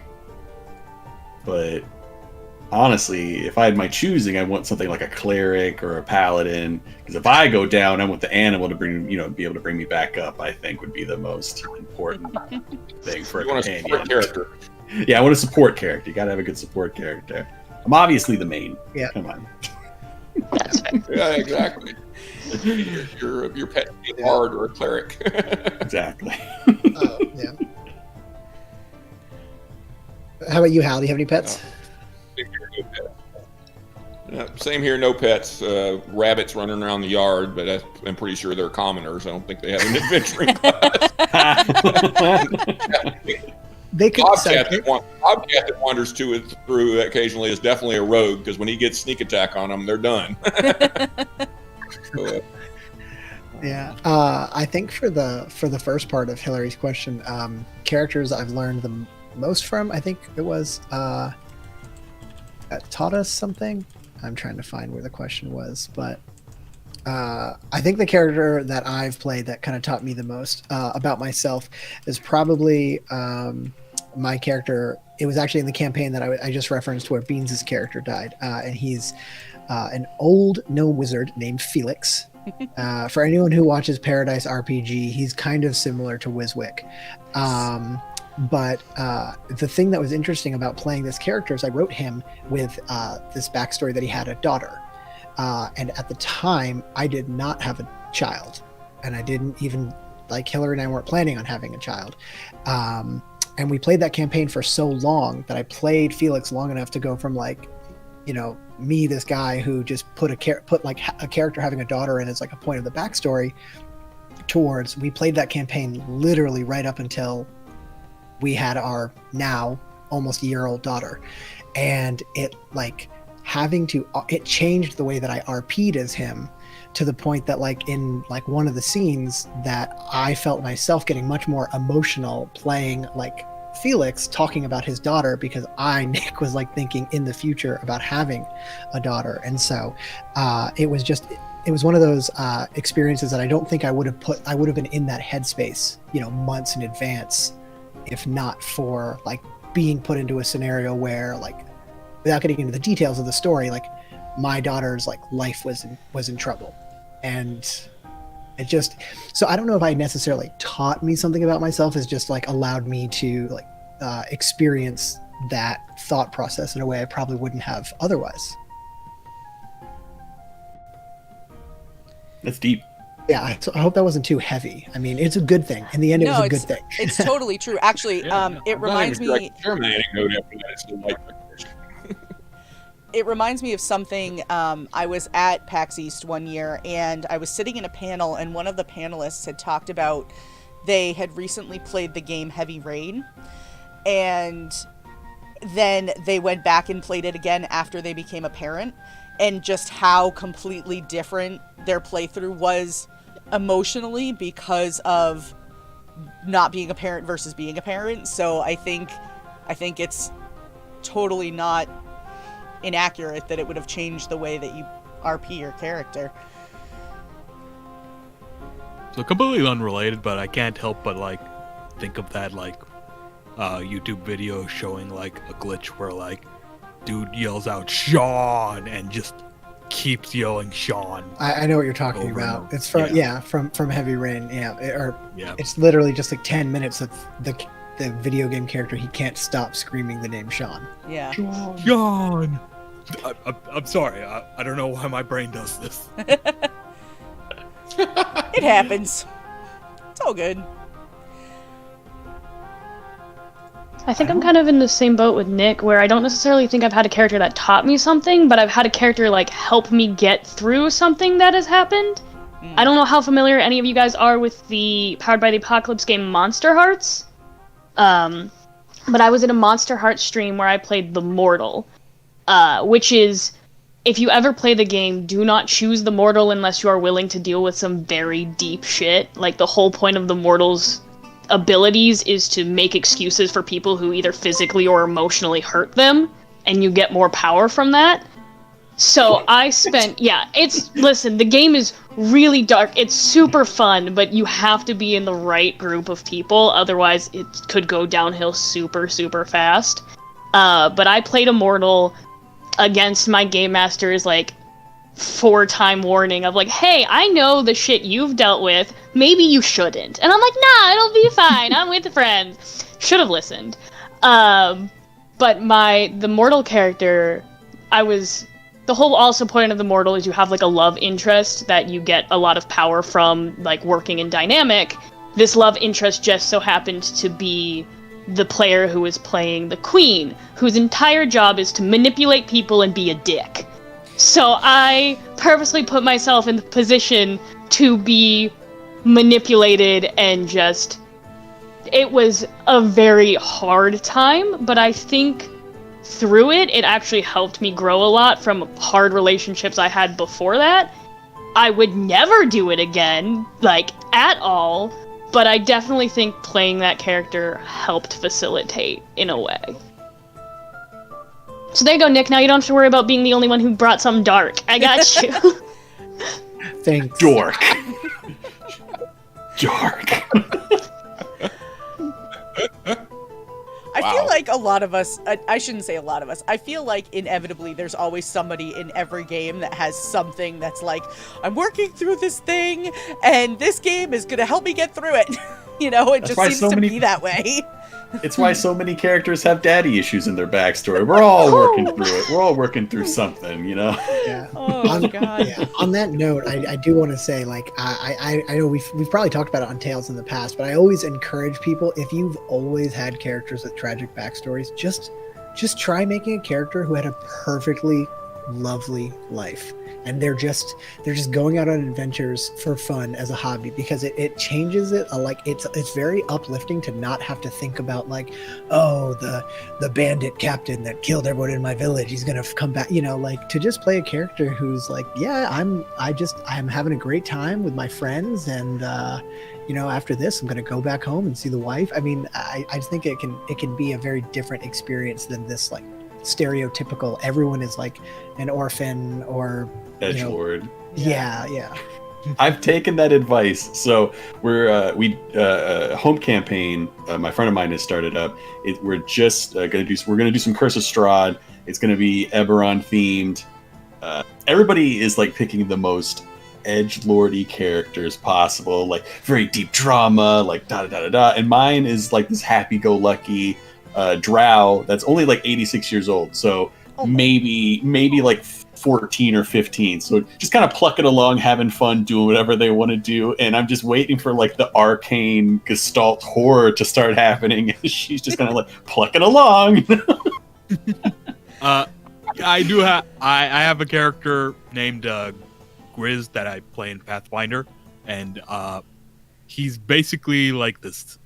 but honestly, if I had my choosing, I want something like a cleric or a paladin. Because if I go down, I want the animal to be able to bring me back up. I think would be the most important thing for a You want a companion. support character. Yeah, I want a support character. You gotta have a good support character. I'm obviously the main. Yeah. Come on. That's fair. Yeah, exactly. your pet can be a bard or a cleric. Exactly. Yeah. How about you, Hal? Do you have any pets? Same here, no pets. Rabbits running around the yard, but I'm pretty sure they're commoners. I don't think they have an adventuring class. they could. Bobcat that wanders to it through occasionally is definitely a rogue, because when he gets sneak attack on them, they're done. So, Yeah, I think for the first part of Hillary's question, characters I've learned the most from, I think it was taught us something. I'm trying to find where the question was, but I think the character that I've played that kind of taught me the most about myself is probably my character. It was actually in the campaign that I just referenced where Beans' character died, and he's an old gnome wizard named Felix. For anyone who watches Paradise RPG, he's kind of similar to Wiswick. But the thing that was interesting about playing this character is I wrote him with this backstory that he had a daughter. And at the time, I did not have a child. And I didn't even, like Hillary and I weren't planning on having a child. And we played that campaign for so long that I played Felix long enough to go from me, this guy who just put a character having a daughter in as like a point of the backstory, towards we played that campaign literally right up until we had our now almost year-old daughter, and it it changed the way that I RP'd as him, to the point that in one of the scenes that I felt myself getting much more emotional playing Felix talking about his daughter, because Nick was thinking in the future about having a daughter. And so it was one of those experiences that I don't think I would have been in that headspace months in advance, if not for being put into a scenario where without getting into the details of the story, my daughter's life was in trouble. And it just, so I don't know if I necessarily taught me something about myself, as just allowed me to experience that thought process in a way I probably wouldn't have otherwise. That's deep. Yeah, so I hope that wasn't too heavy. I mean, it's a good thing. In the end, it was a good thing. It's totally true. Actually, it reminds me. It reminds me of something. I was at PAX East one year, and I was sitting in a panel, and one of the panelists had talked about they had recently played the game Heavy Rain, and then they went back and played it again after they became a parent, and just how completely different their playthrough was emotionally because of not being a parent versus being a parent. So I think it's totally not inaccurate that it would have changed the way that you RP your character. So completely unrelated, but I can't help but think of that YouTube video showing a glitch where dude yells out Sean and just keeps yelling Sean. I know what you're talking about. It's from Heavy Rain. It's literally just 10 minutes of the video game character. He can't stop screaming the name Sean. Yeah. Sean. I'm sorry. I don't know why my brain does this. It happens. It's all good. I think I'm kind of in the same boat with Nick, where I don't necessarily think I've had a character that taught me something, but I've had a character help me get through something that has happened. I don't know how familiar any of you guys are with the Powered by the Apocalypse game Monster Hearts, but I was in a Monster Hearts stream where I played the Mortal, which is, if you ever play the game, do not choose the Mortal unless you are willing to deal with some very deep shit. The whole point of the Mortal's abilities is to make excuses for people who either physically or emotionally hurt them, and you get more power from that. So I spent, listen, the game is really dark. It's super fun, but you have to be in the right group of people, otherwise it could go downhill super, super fast. But I played Immortal against my game master's 4-time warning of hey, I know the shit you've dealt with, maybe you shouldn't. And I'm nah, it'll be fine, I'm with friends. Should have listened. But the Mortal character, the whole also point of the Mortal is you have a love interest that you get a lot of power from working in dynamic. This love interest just so happened to be the player who is playing the Queen, whose entire job is to manipulate people and be a dick. So I purposely put myself in the position to be manipulated and just it was a very hard time, but I think through it actually helped me grow a lot from hard relationships I had before that. I would never do it again, like, at all, but I definitely think playing that character helped facilitate in a way. So there you go, Nick. Now you don't have to worry about being the only one who brought something dark. I got you. Thanks. Dork. Dork. I feel like a lot of us, I shouldn't say a lot of us, I feel like inevitably there's always somebody in every game that has something that's like, I'm working through this thing, and this game is going to help me get through it. You know, it That's just why seems so to many- be that way. It's why so many characters have daddy issues in their backstory. We're all working through it. We're all working through something, you know? Yeah. Oh, God. Yeah. On that note, I do want to say, like, I know we've probably talked about it on Tales in the past, but I always encourage people, if you've always had characters with tragic backstories, just try making a character who had a perfectly lovely life, and they're just going out on adventures for fun as a hobby, because it changes it. Like, it's very uplifting to not have to think about, like, oh, the bandit captain that killed everyone in my village, he's gonna come back, you know, like, to just play a character who's like, yeah, I'm having a great time with my friends, and you know, after this I'm gonna go back home and see the wife. I mean, I just think it can be a very different experience than this, like, stereotypical everyone is like an orphan or Edgelord. Yeah. I've taken that advice. So we're home campaign. My friend of mine has started up. We're just gonna do some Curse of Strahd. It's gonna be Eberron themed. Everybody is like picking the most edgelordy characters possible, like very deep drama, like da da da da. And mine is like this happy-go-lucky drow that's only like 86 years old. So maybe like 14 or 15, so just kind of plucking along, having fun, doing whatever they want to do, and I'm just waiting for like the arcane gestalt horror to start happening. She's just kind of like plucking along. I have a character named Grizz that I play in Pathfinder, and he's basically like this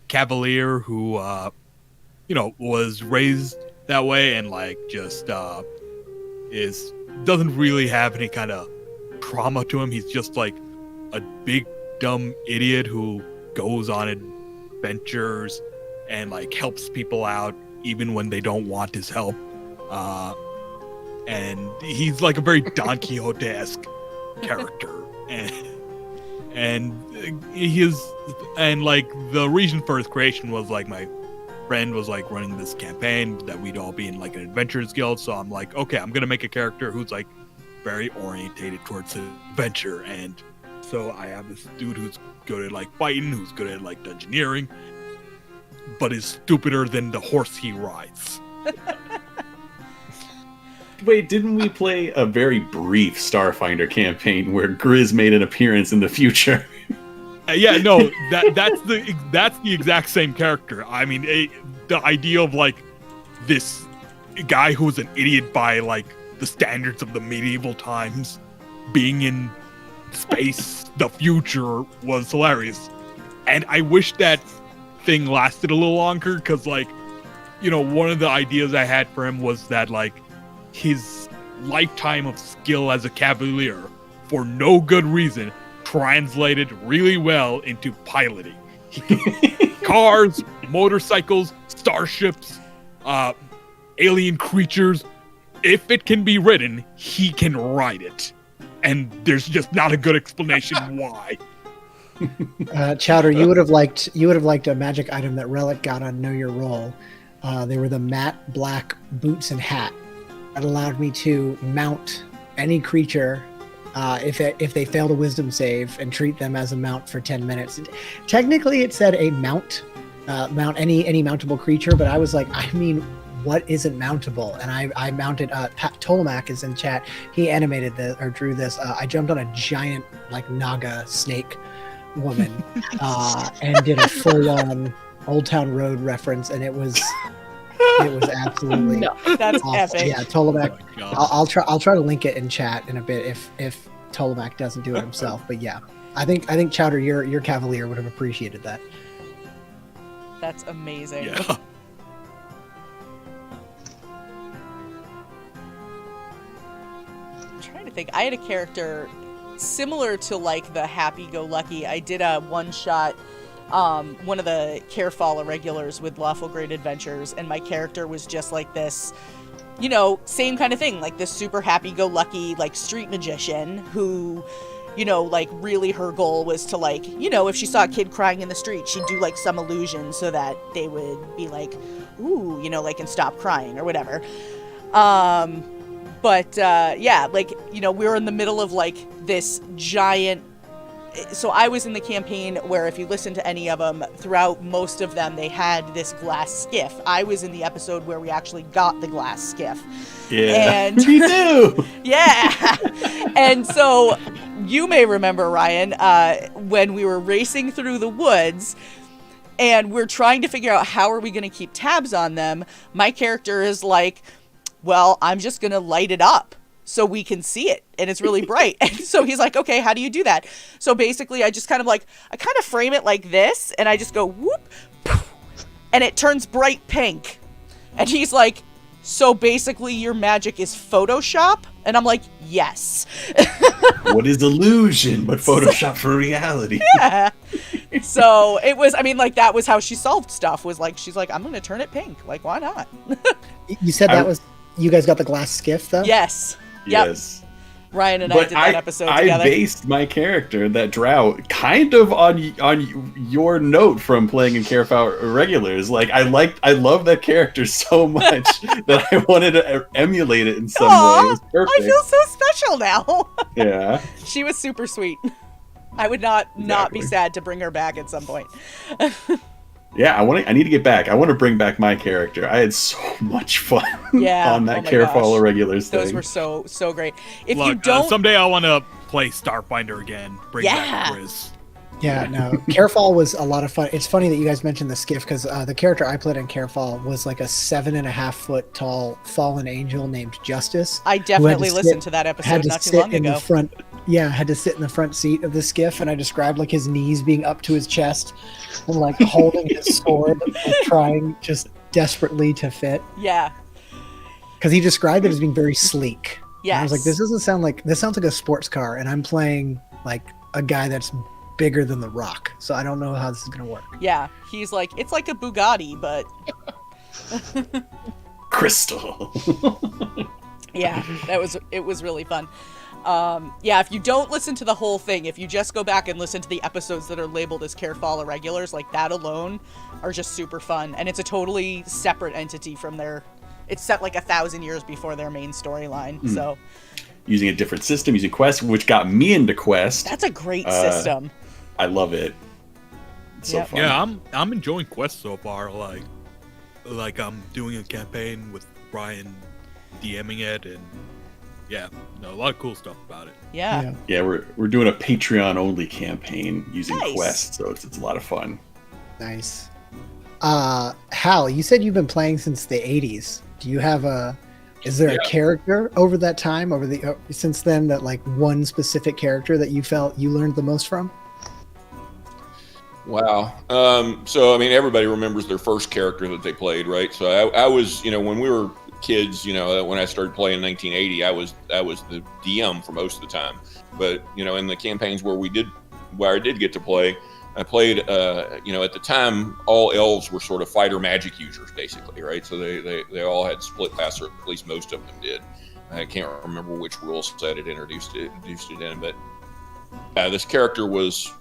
cavalier who was raised that way, and like just doesn't really have any kind of trauma to him. He's just like a big dumb idiot who goes on adventures and like helps people out even when they don't want his help. And he's like a very Don Quixote-esque character, and like the reason for his creation was like my friend was like running this campaign that we'd all be in like an adventurers guild, so I'm like, okay, I'm gonna make a character who's like very orientated towards adventure. And so I have this dude who's good at like fighting, who's good at like dungeoneering, but is stupider than the horse he rides. Wait, didn't we play a very brief Starfinder campaign where Grizz made an appearance in the future? Yeah, no, that's the exact same character. I mean, the idea of like this guy who's an idiot by like the standards of the medieval times being in space, the future, was hilarious. And I wish that thing lasted a little longer, because like, one of the ideas I had for him was that like his lifetime of skill as a cavalier, for no good reason, translated really well into piloting. Cars, motorcycles, starships, alien creatures. If it can be ridden, he can ride it. And there's just not a good explanation why. Chowder, you would have liked a magic item that Relic got on Know Your Role. They were the matte black boots and hat that allowed me to mount any creature if they failed a wisdom save, and treat them as a mount for 10 minutes. Technically, it said a mount any mountable creature, but I was like, I mean, what isn't mountable? And I mounted. Tolmac is in chat. He animated this or drew this. I jumped on a giant like Naga snake woman and did a full-on Old Town Road reference, and it was absolutely That's awesome. epic. Yeah, Tolmac. Oh I'll try to link it in chat in a bit if Tolmac doesn't do it himself. But yeah, I think Chowder, your Cavalier would have appreciated that. That's amazing. Yeah. I'm trying to think. I had a character similar to like the happy-go-lucky. I did a one-shot, one of the Carefall Irregulars with Lawful Great Adventures, and my character was just like this, you know, same kind of thing, like this super happy-go-lucky, like, street magician who, you know, like, really her goal was to, like, you know, if she saw a kid crying in the street, she'd do, like, some illusion so that they would be like, ooh, you know, like, and stop crying or whatever. But yeah, like, you know, we were in the middle of, like, this giant... So I was in the campaign where, if you listen to any of them, throughout most of them, they had this glass skiff. I was in the episode where we actually got the glass skiff. Yeah, And me too. yeah. And so you may remember, Ryan, when we were racing through the woods and we're trying to figure out how are we going to keep tabs on them, my character is like, well, I'm just going to light it up so we can see it, and it's really bright. And so he's like, okay, how do you do that? So basically I just kind of frame it like this, and I just go whoop, poof, and it turns bright pink. And he's like, so basically your magic is Photoshop? And I'm like, yes. What is illusion but Photoshop for reality? Yeah. So it was, I mean, like, that was how she solved stuff, was like, she's like, I'm going to turn it pink. Like, why not? You said that was, you guys got the glass skiff, though? Yes. Yep. Yes. Ryan and I did that episode together. I based my character, that drow, kind of on your note from playing in Carefall Irregulars. Like, I love that character so much that I wanted to emulate it in some way. It was perfect. I feel so special now. Yeah. She was super sweet. I would not be sad to bring her back at some point. Yeah, I need to get back. I want to bring back my character. I had so much fun on that Carefall Irregulars thing. Those were so great. If Look, you don't, someday I want to play Starfinder again. Bring back Grizz. Yeah, no. Carefall was a lot of fun. It's funny that you guys mentioned the skiff, because the character I played in Carefall was like a 7.5 foot tall fallen angel named Justice. I definitely listened to that episode not too long ago. Had to sit in the front seat of the skiff, and I described like his knees being up to his chest and like holding his sword, like, trying just desperately to fit. Yeah. Because he described it as being very sleek. Yeah. I was like, this sounds like a sports car, and I'm playing like a guy that's bigger than The Rock, so I don't know how this is gonna work. Yeah, he's like, it's like a Bugatti, but crystal. Yeah, it was really fun. Yeah, if you don't listen to the whole thing, if you just go back and listen to the episodes that are labeled as Carefall Irregulars, like, that alone are just super fun, and it's a totally separate entity from it's set like 1,000 years before their main storyline. So using a different system, using Quest, which got me into Quest. That's a great system. I love it. It's so fun. Yeah, I'm enjoying Quest so far. Like I'm doing a campaign with Ryan DMing it, and yeah, a lot of cool stuff about it. Yeah, we're doing a Patreon only campaign using Nice. Quest, so it's a lot of fun. Nice. Hal, you said you've been playing since the 80s. Do you have is there a character over that time, since then, that like one specific character that you felt you learned the most from? Wow. So, I mean, everybody remembers their first character that they played, right? So I was, when we were kids, when I started playing in 1980, I was the DM for most of the time. But, in the campaigns where I did get to play, I played, at the time, all elves were sort of fighter magic users, basically, right? So they all had split class, or at least most of them did. I can't remember which rule set it introduced it in, but this character was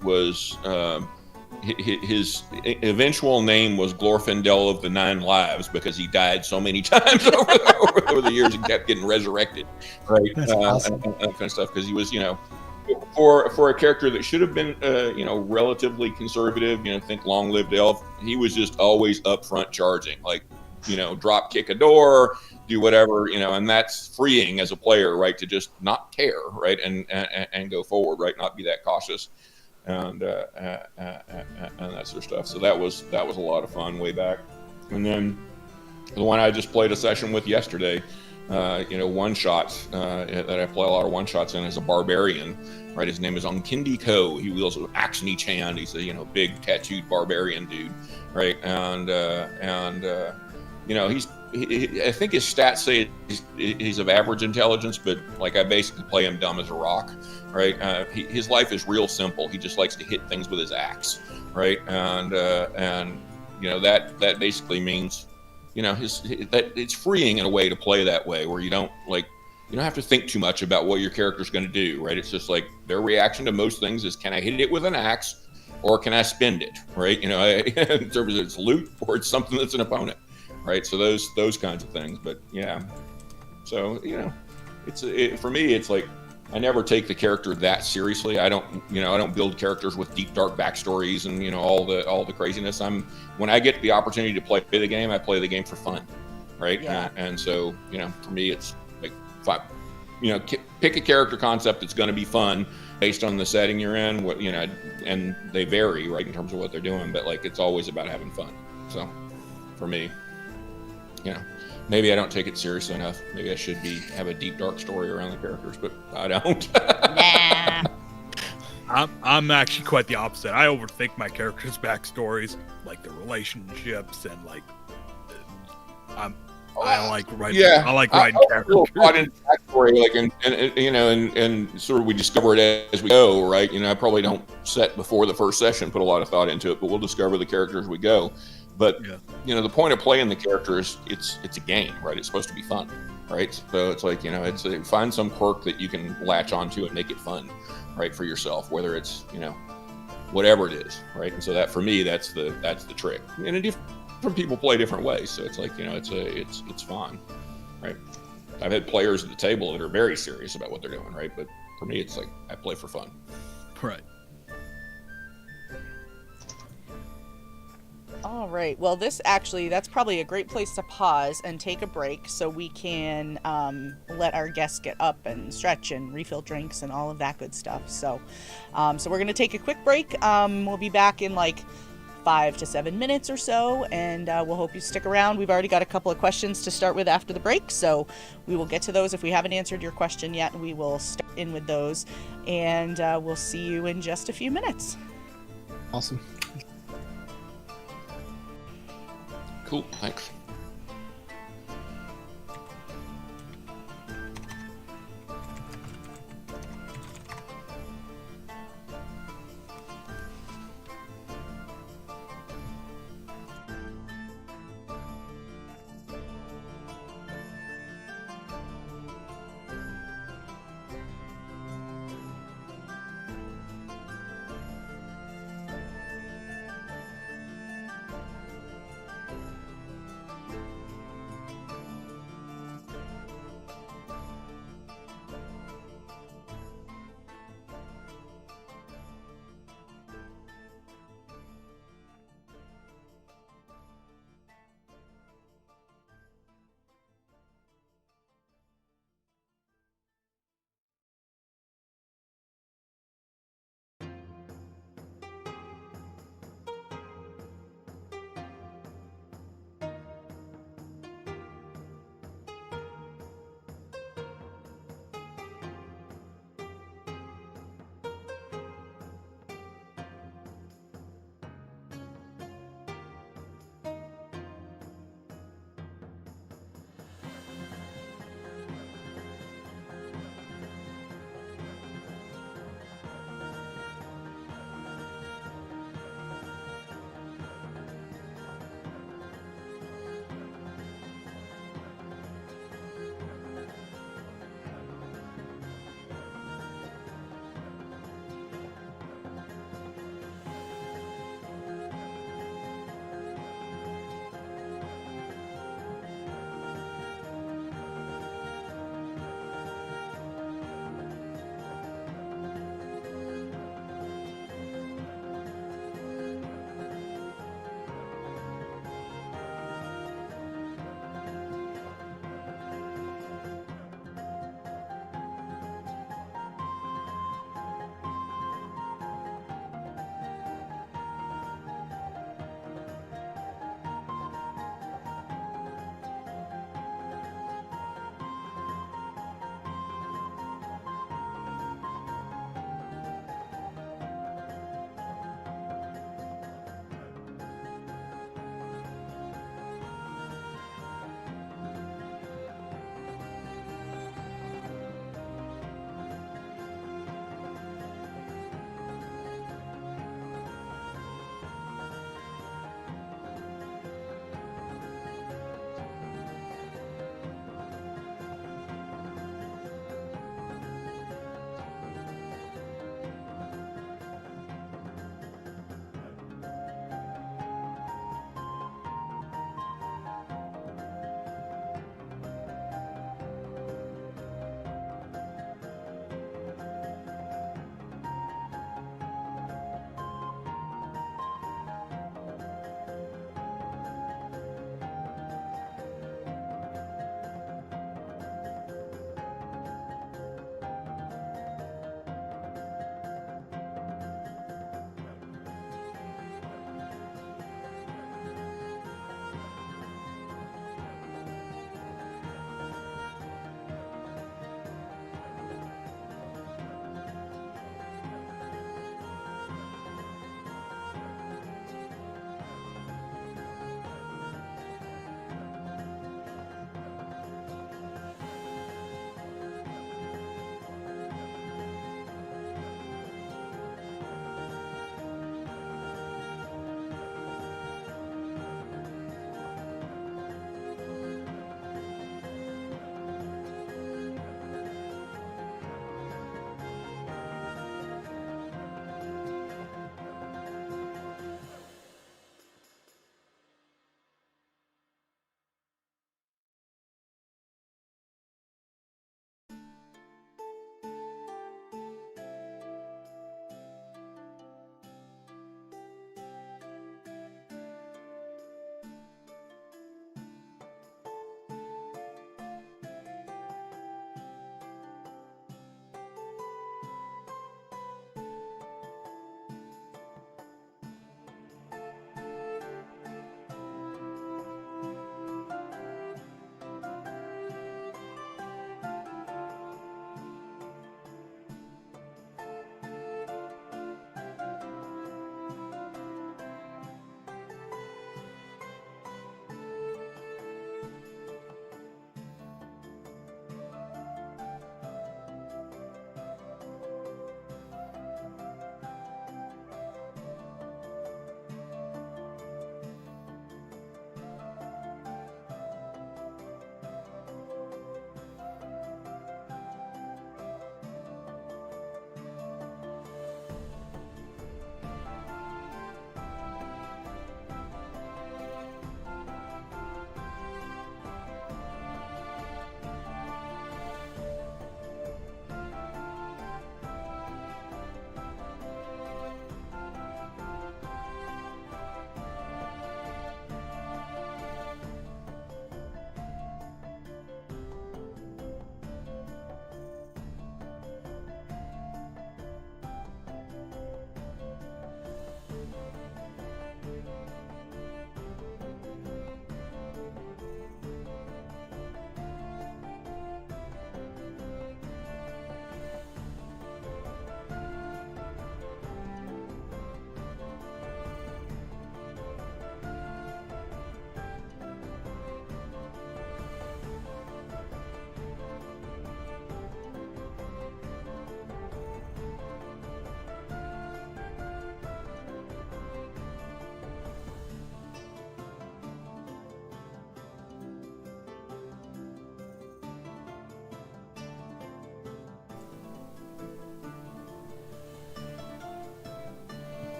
his eventual name was Glorfindel of the Nine Lives, because he died so many times over the years and kept getting resurrected, right? That's awesome. And that kind of stuff, because he was, for a character that should have been, relatively conservative, think long-lived elf, he was just always up front charging, like, drop kick a door, do whatever, and that's freeing as a player, right? To just not care, right? And go forward, right? Not be that cautious. And that sort of stuff. So that was a lot of fun way back. And then the one I just played a session with yesterday, one shots that I play a lot of one shots in, is a barbarian. Right, his name is Unkindi Ko. He wields an axe in each hand. He's a big tattooed barbarian dude. right? You know, I think his stats say he's of average intelligence, but like I basically play him dumb as a rock, right? His life is real simple. He just likes to hit things with his axe, right? And you know that basically means, you know, that it's freeing in a way to play that way, where you don't have to think too much about what your character's going to do, right? It's just like their reaction to most things is, can I hit it with an axe, or can I spend it, right? You know, in terms of it's loot or it's something that's an opponent. Right, so those kinds of things, but yeah, so you know, for me, it's like I never take the character that seriously. I don't build characters with deep dark backstories and, you know, all the craziness. When I get the opportunity to play the game, I play the game for fun, right? Yeah. And so, you know, for me, it's like, pick a character concept that's going to be fun based on the setting you're in. What, you know, and they vary, right, in terms of what they're doing, but like it's always about having fun. So for me. You know, maybe I don't take it seriously enough. Maybe I should have a deep, dark story around the characters, but I don't. Nah. I'm actually quite the opposite. I overthink my characters' backstories, like the relationships, and like I like writing. Yeah, I like writing characters. In backstory, like, and you know, and sort of we discover it as we go, right? You know, I probably don't set before the first session, put a lot of thought into it, but we'll discover the characters as we go. But Yeah. you know, the point of playing the character is it's a game, right? It's supposed to be fun, right? So it's like, you know, find some quirk that you can latch onto and make it fun, right, for yourself, whether it's, you know, whatever it is, right? And so that for me, that's the trick. And different people play different ways, so it's like, you know, it's fun, right? I've had players at the table that are very serious about what they're doing, right? But for me, it's like I play for fun. Right. All right. Well, that's probably a great place to pause and take a break so we can let our guests get up and stretch and refill drinks and all of that good stuff. So we're going to take a quick break. We'll be back in like 5 to 7 minutes or so, and we'll hope you stick around. We've already got a couple of questions to start with after the break, so we will get to those. If we haven't answered your question yet, we will start in with those, and we'll see you in just a few minutes. Awesome. Cool, thanks.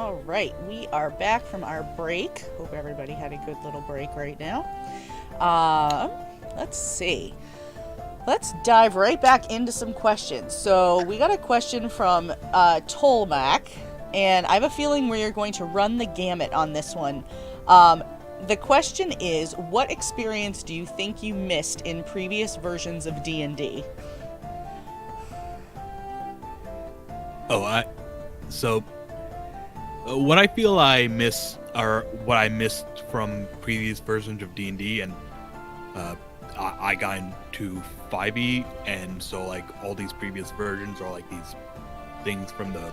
All right, we are back from our break. Hope everybody had a good little break right now. Let's see. Let's dive right back into some questions. So we got a question from Tolmac, and I have a feeling we're going to run the gamut on this one. The question is, what experience do you think you missed in previous versions of D&D? What I feel I miss, or what I missed from previous versions of D&D, and I got into 5e, and so like all these previous versions are like these things from the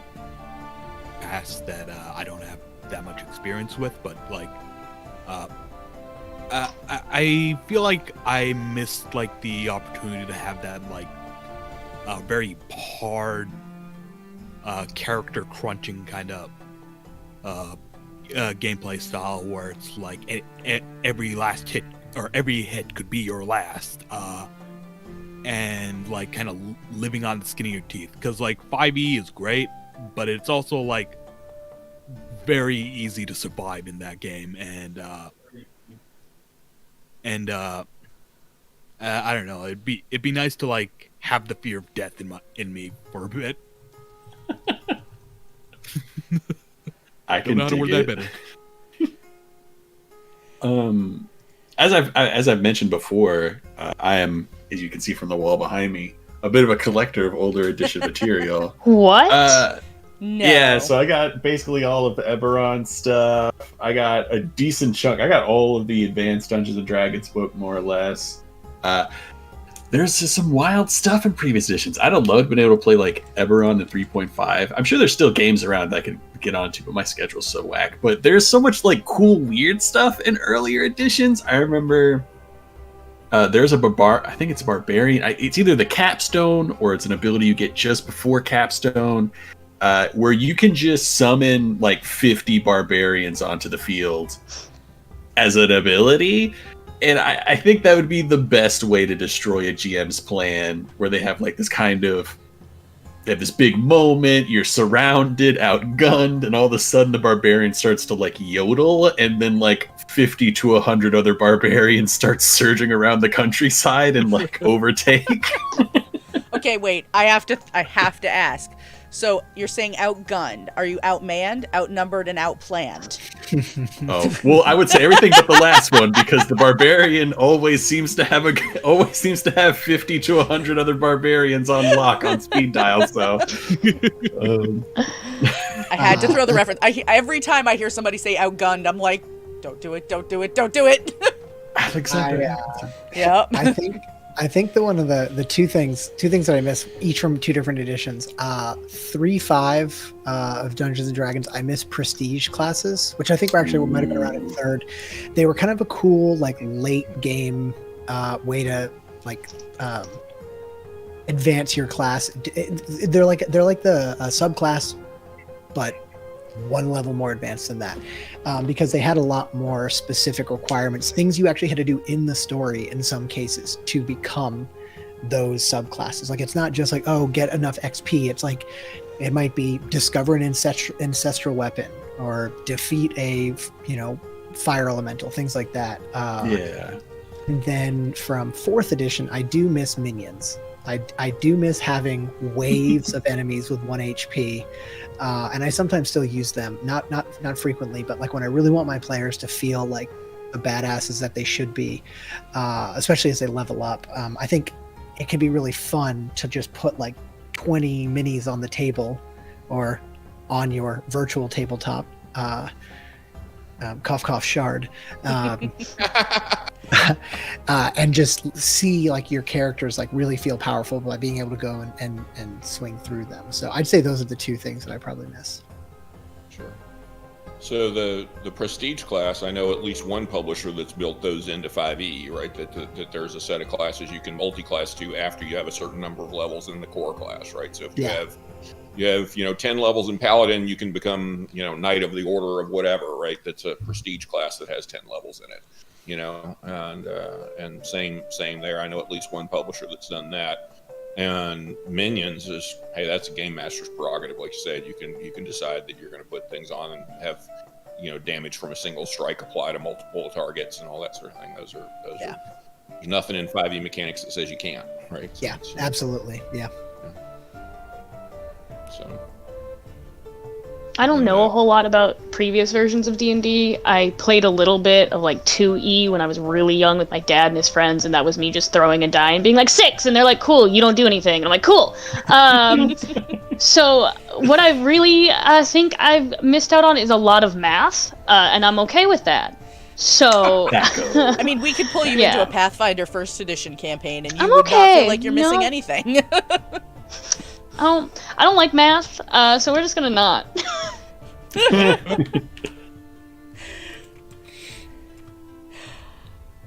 past that I don't have that much experience with, but like I feel like I missed like the opportunity to have that like very hard character crunching kind of gameplay style where it's like every last hit or every hit could be your last, and like kind of living on the skin of your teeth, because like 5e is great, but it's also like very easy to survive in that game, and I don't know, it'd be nice to like have the fear of death in me for a bit. I can don't know how to word that better. As I've mentioned before, I am, as you can see from the wall behind me, a bit of a collector of older edition material. What? No. Yeah, so I got basically all of the Eberron stuff. I got a decent chunk. I got all of the Advanced Dungeons and Dragons book, more or less. There's just some wild stuff in previous editions. I'd have loved being able to play like Eberron and 3.5. I'm sure there's still games around that I could get onto, but my schedule's so whack. But there's so much like cool, weird stuff in earlier editions. I remember there's a I think it's a barbarian. It's either the capstone or it's an ability you get just before capstone, where you can just summon like 50 barbarians onto the field as an ability. And I think that would be the best way to destroy a GM's plan, where they have like this kind of, they have this big moment, you're surrounded, outgunned, and all of a sudden the barbarian starts to like yodel, and then like 50 to 100 other barbarians start surging around the countryside and like overtake. Okay, wait. I have to ask. So you're saying outgunned. Are you outmanned, outnumbered, and outplanned? Oh, well, I would say everything but the last one, because the barbarian always seems to have 50 to 100 other barbarians on lock on speed dial. So I had to throw the reference. Every time I hear somebody say outgunned, I'm like, don't do it, don't do it, don't do it. Alexander. Yep. I think the two things that I miss, each from two different editions. 3.5 of Dungeons and Dragons, I miss prestige classes, which I think were actually might have been around in third. They were kind of a cool like late game way to like advance your class. They're like the subclass, but one level more advanced than that, because they had a lot more specific requirements, things you actually had to do in the story in some cases to become those subclasses. Like, it's not just like, oh, get enough XP. It's like, it might be discover an ancestral weapon or defeat a fire elemental, things like that. Yeah. And then from 4th edition, I do miss minions. I do miss having waves of enemies with 1 HP. And I sometimes still use them, not frequently, but like when I really want my players to feel like the badasses that they should be, especially as they level up. I think it can be really fun to just put like 20 minis on the table or on your virtual tabletop. Cough, cough, shard. And just see like your characters like really feel powerful by being able to go and swing through them. So I'd say those are the two things that I probably miss. Sure. So the prestige class, I know at least one publisher that's built those into 5e, right? That there's a set of classes you can multi-class to after you have a certain number of levels in the core class, right? So if you have 10 levels in Paladin, you can become Knight of the Order of whatever, right? That's a prestige class that has 10 levels in it. And same there. I know at least one publisher that's done that. And minions is, hey, that's a game master's prerogative. Like you said, you can decide that you're going to put things on and have, damage from a single strike apply to multiple targets and all that sort of thing. Those are there's nothing in 5e mechanics that says you can't, right? Yeah, absolutely. Yeah. So I don't know a whole lot about previous versions of D&D. I played a little bit of like 2E when I was really young with my dad and his friends, and that was me just throwing a die and being like 6, and they're like, cool, you don't do anything. And I'm like, cool. So what I really think I've missed out on is a lot of math, and I'm okay with that. So I mean, we could pull you into a Pathfinder First Edition campaign, and you I'm would not okay. feel like you're missing anything. I don't like math, so we're just gonna not.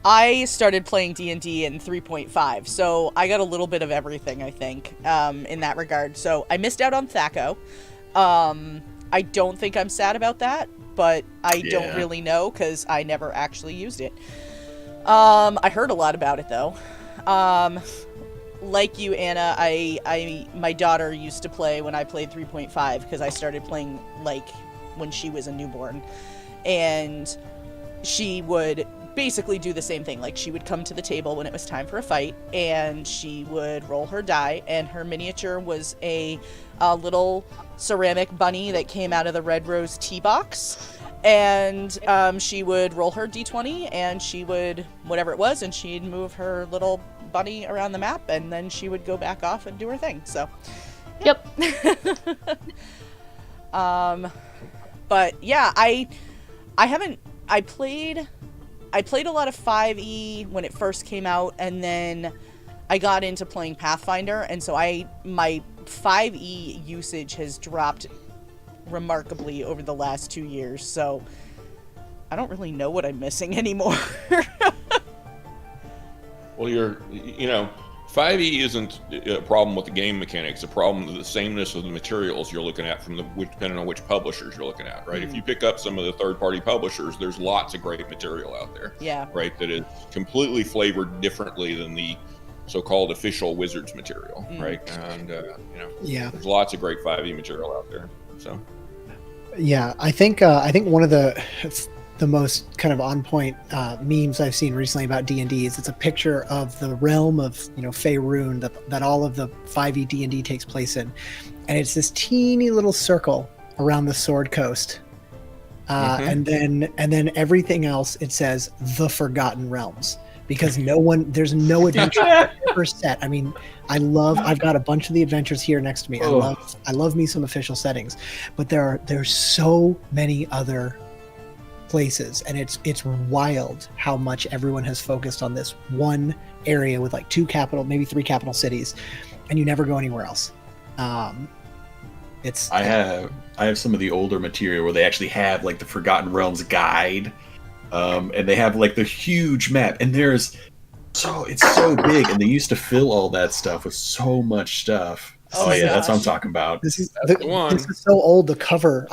I started playing D&D in 3.5, so I got a little bit of everything, I think, in that regard. So I missed out on THAC0. I don't think I'm sad about that, but I don't really know because I never actually used it. I heard a lot about it, though. Like you, Anna, my daughter used to play when I played 3.5 because I started playing like when she was a newborn, and she would basically do the same thing. Like, she would come to the table when it was time for a fight, and she would roll her die, and her miniature was a little ceramic bunny that came out of the Red Rose tea box. And she would roll her d20, and she would, whatever it was, and she'd move her little bunny around the map, and then she would go back off and do her thing. So, Yep. But yeah, I played a lot of 5e when it first came out, and then I got into playing Pathfinder, and so my 5e usage has dropped remarkably over the last 2 years, so I don't really know what I'm missing anymore. Well, 5e isn't a problem with the game mechanics. A problem with the sameness of the materials you're looking at depending on which publishers you're looking at, right? If you pick up some of the third-party publishers, there's lots of great material out there. Yeah. Right, that is completely flavored differently than the so-called official Wizards material, right? And there's lots of great 5e material out there. So. Yeah, I think one of the most kind of on point memes I've seen recently about D&D is it's a picture of the realm of Faerun that all of the 5e D&D takes place in, and it's this teeny little circle around the Sword Coast, and then everything else it says the Forgotten Realms, because there's no adventure ever set. I mean, I've got a bunch of the adventures here next to me. I love me some official settings, but there's so many other places, and it's wild how much everyone has focused on this one area with like 2 capital, maybe 3 capital cities, and you never go anywhere else. I have some of the older material where they actually have like the Forgotten Realms guide, and they have like the huge map, and it's so big, and they used to fill all that stuff with so much stuff. Oh yeah, that's what I'm talking about. This is so old. The cover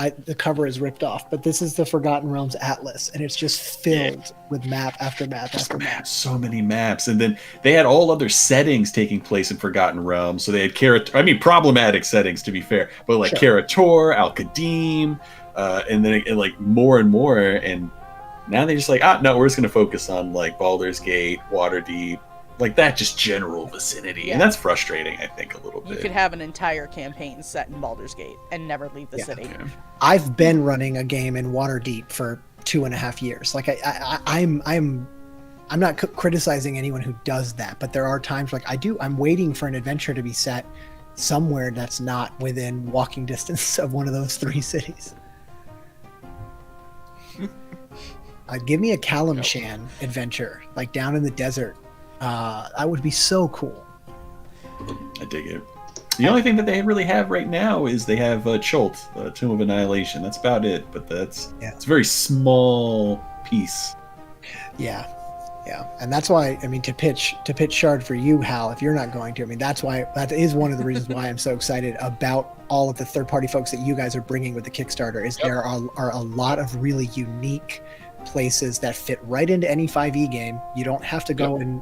is ripped off, but this is the Forgotten Realms Atlas, and it's just filled with map after map after map. So many maps, and then they had all other settings taking place in Forgotten Realms. So they had problematic settings, to be fair, but like Karator, Al-Qadim, and then like more and more. And now they're just like, no, we're just gonna focus on like Baldur's Gate, Waterdeep. Like that, just general vicinity, and that's frustrating. I think a little bit. You could have an entire campaign set in Baldur's Gate and never leave the city. Yeah. I've been running a game in Waterdeep for 2.5 years. Like I'm not criticizing anyone who does that, but there are times like I'm waiting for an adventure to be set somewhere that's not within walking distance of one of those 3 cities. Give me a Kalimshan adventure, like down in the desert. That would be so cool. I dig it. The only thing that they really have right now is they have Chult, Tomb of Annihilation. That's about it, but it's a very small piece. Yeah, and that's why to pitch Shard for you, Hal, if you're not going to. That is one of the reasons why I'm so excited about all of the third-party folks that you guys are bringing with the Kickstarter. There are a lot of really unique places that fit right into any 5e game. You don't have to go and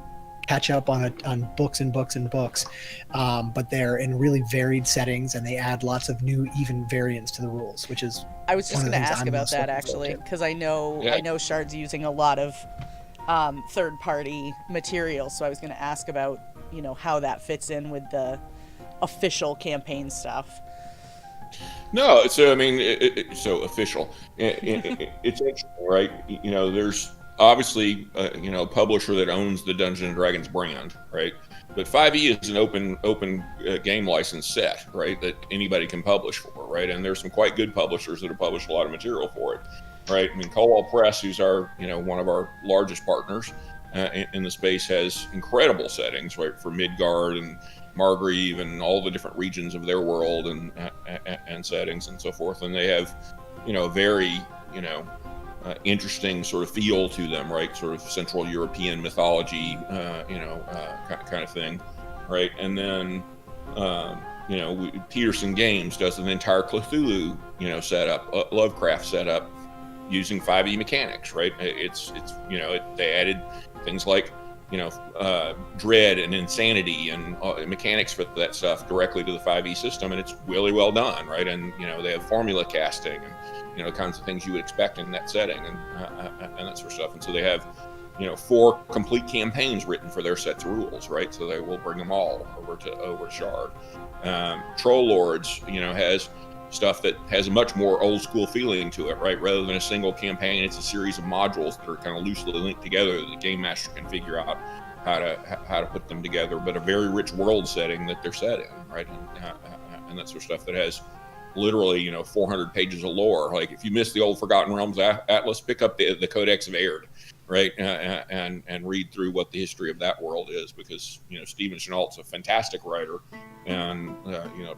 catch up on books and books and books, but they're in really varied settings, and they add lots of new, even variants to the rules, which is. I was just one of going the to things ask I'm about most that looking actually, forward to. because I know Shard's using a lot of third-party material, so I was going to ask about how that fits in with the official campaign stuff. No, so I mean, so official. It's interesting, right? There's obviously a publisher that owns the Dungeons and Dragons brand, right? But 5e is an open game license set, right? That anybody can publish for, right? And there's some quite good publishers that have published a lot of material for it, right? I mean, Colwell Press, who's our one of our largest partners in the space, has incredible settings, right, for Midgard and Margrave and all the different regions of their world and settings and so forth. And they have, very, interesting sort of feel to them, right? Sort of Central European mythology, kind of thing, right? And then, Peterson Games does an entire Cthulhu, setup, Lovecraft setup using 5e mechanics, right? They added things like dread and insanity and mechanics for that stuff directly to the 5e system, and it's really well done, right? And they have formula casting and kinds of things you would expect in that setting and that sort of stuff. And so they have 4 complete campaigns written for their sets of rules, right? So they will bring them all over to Shard. Troll Lords has stuff that has a much more old school feeling to it, right? Rather than a single campaign, it's a series of modules that are kind of loosely linked together that the game master can figure out how to put them together, but a very rich world setting that they're set in, right? And that sort of stuff that has literally 400 pages of lore. Like if you missed the old Forgotten Realms Atlas, pick up the Codex of Aird, right? And read through what the history of that world is, because Stephen Chenault's a fantastic writer, and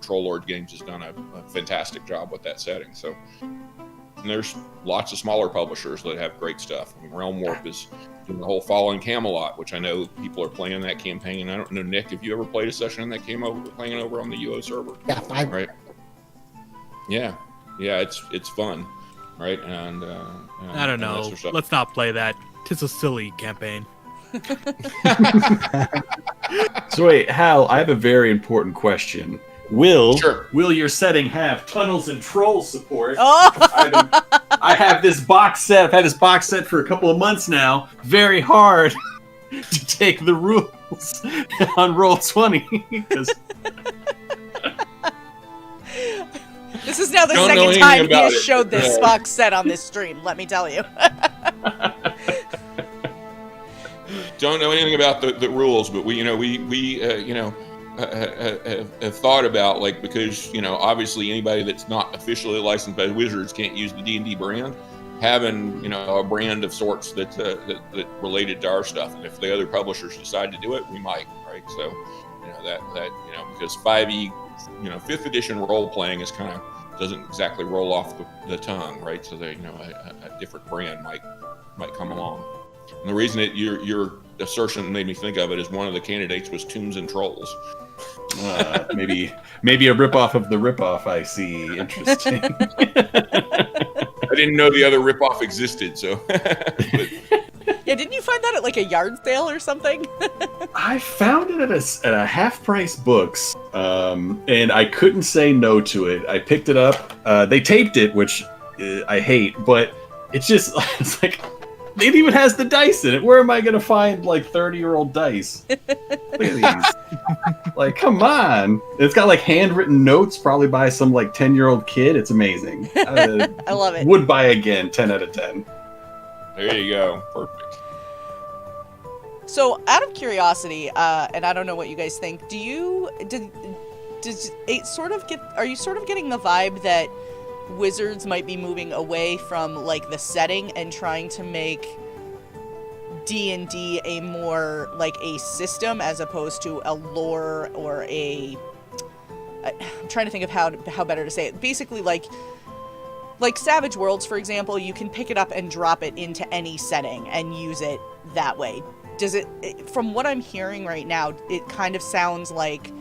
Troll Lord Games has done a fantastic job with that setting. So and there's lots of smaller publishers that have great stuff. I mean, Realm Warp is doing the whole Fallen Camelot, which I know people are playing that campaign. I don't know, Nick, if you ever played a session that came over playing over on the UO server. Yeah, right. Yeah, it's fun, right? And I don't know. Let's not play that. Tis a silly campaign. So wait, Hal, I have a very important question. Will your setting have tunnels and trolls support? Oh! I have this box set. I've had this box set for a couple of months now. Very hard to take the rules on Roll20 because. This is now the second time he has showed this box set on this stream, let me tell you. Don't know anything about the rules, but we have thought about, like, because obviously anybody that's not officially licensed by Wizards can't use the D&D brand. Having a brand of sorts that related to our stuff, and if the other publishers decide to do it, we might, right? So because 5e 5th edition role playing is kind of doesn't exactly roll off the tongue, right? So that a different brand might come along. And the reason that your assertion made me think of it is one of the candidates was Tombs and Trolls. Maybe a ripoff of the ripoff. I see. Interesting. I didn't know the other ripoff existed, so. Yeah, didn't you find that at like a yard sale or something? I found it at a half-price books, and I couldn't say no to it. I picked it up. They taped it, which I hate, but it's like it even has the dice in it. Where am I going to find like 30-year-old dice? Look at these. Like, come on! It's got like handwritten notes, probably by some like 10-year-old kid. It's amazing. I love it. Would buy again. 10 out of 10. There you go. Perfect. So, out of curiosity, and I don't know what you guys think, are you sort of getting the vibe that Wizards might be moving away from like the setting and trying to make D&D a more like a system as opposed to a lore or I'm trying to think of how better to say it. Basically, like Savage Worlds, for example, you can pick it up and drop it into any setting and use it that way. From what I'm hearing right now, it kind of sounds like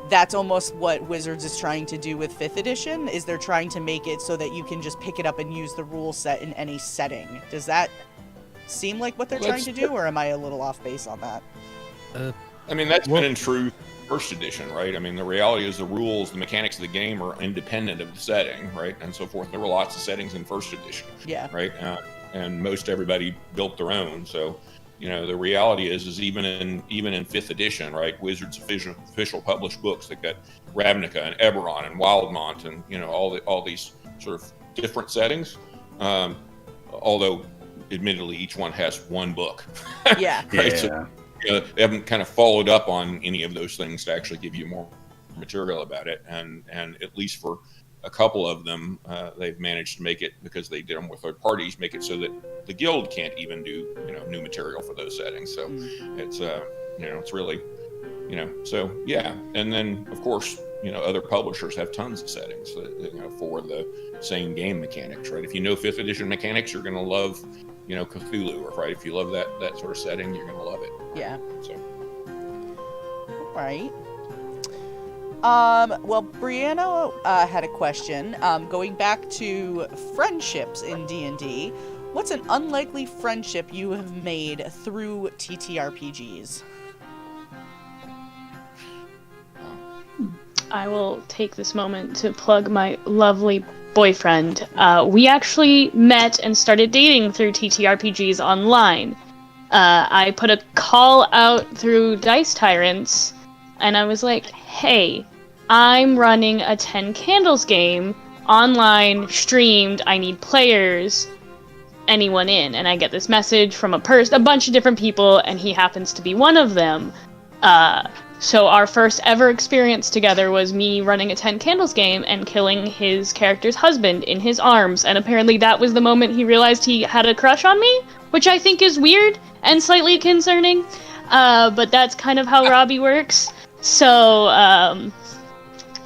that's almost what Wizards is trying to do with 5th edition, is they're trying to make it so that you can just pick it up and use the rule set in any setting. Does that seem like what they're trying to do, or am I a little off base on that? I mean, that's Well- been in true first edition, right? I mean, the reality is the rules, the mechanics of the game are independent of the setting, right, and so forth. There were lots of settings in first edition, Yeah. right, and most everybody built their own. So, the reality is even in fifth edition, right, Wizards official published books that got Ravnica and Eberron and Wildemont and all these sort of different settings. Although, admittedly, each one has one book. Yeah. Right? Yeah. So, they haven't kind of followed up on any of those things to actually give you more material about it, and at least for a couple of them, they've managed to make it, because they did them with third parties, make it so that the guild can't even do new material for those settings. So it's it's really so yeah. And then of course other publishers have tons of settings that, for the same game mechanics, right? If you know fifth edition mechanics, you're going to love Cthulhu, or right, if you love that sort of setting, you're going to love it. Yeah. So Right. Well, Brianna had a question. Going back to friendships in D&D, what's an unlikely friendship you have made through TTRPGs? I will take this moment to plug my lovely boyfriend. We actually met and started dating through TTRPGs online. I put a call out through Dice Tyrants, and I was like, hey, I'm running a 10 Candles game, online, streamed, I need players, anyone in? And I get this message from a bunch of different people, and he happens to be one of them. So our first ever experience together was me running a 10 Candles game and killing his character's husband in his arms, and apparently that was the moment he realized he had a crush on me, which I think is weird and slightly concerning, but that's kind of how Robbie works. So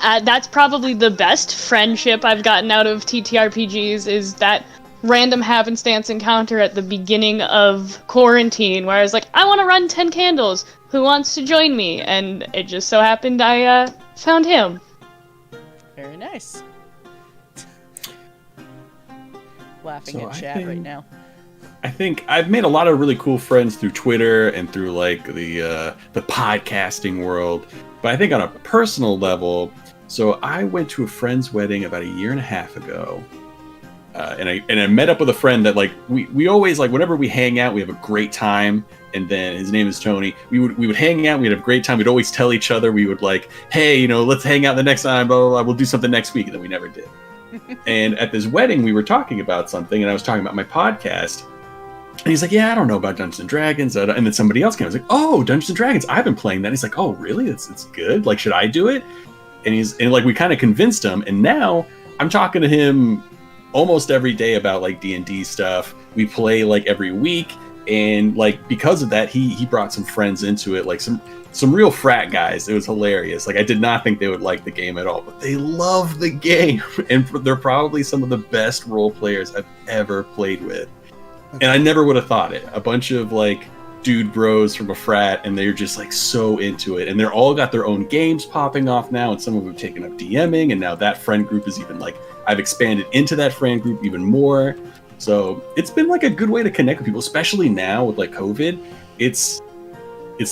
that's probably the best friendship I've gotten out of TTRPGs, is that random happenstance encounter at the beginning of quarantine where I was like, I want to run 10 Candles. Who wants to join me? And it just so happened I found him. Very nice. Laughing So in I chat right think- now. I think I've made a lot of really cool friends through Twitter and through like the podcasting world. But I think on a personal level, so I went to a friend's wedding about a year and a half ago. And I met up with a friend that like we always, like, whenever we hang out, we have a great time. And then his name is Tony. We would hang out. We'd have a great time. We'd always tell each other, we would like, hey, let's hang out the next time. Blah, blah, blah. We'll do something next week. And then we never did. And at this wedding, we were talking about something, and I was talking about my podcast. And he's like, yeah, I don't know about Dungeons and Dragons. And then somebody else came. I was like, oh, Dungeons and Dragons. I've been playing that. And he's like, oh, really? It's good. Like, should I do it? And like, we kind of convinced him. And now I'm talking to him almost every day about like D&D stuff. We play like every week. And like, because of that, he brought some friends into it, like some real frat guys. It was hilarious. Like, I did not think they would like the game at all, but they love the game. And they're probably some of the best role players I've ever played with. And I never would have thought it. A bunch of like dude bros from a frat, and they're just like so into it. And they're all got their own games popping off now, and some of them have taken up DMing, and now that friend group is even like, I've expanded into that friend group even more. So it's been like a good way to connect with people, especially now with like COVID. It's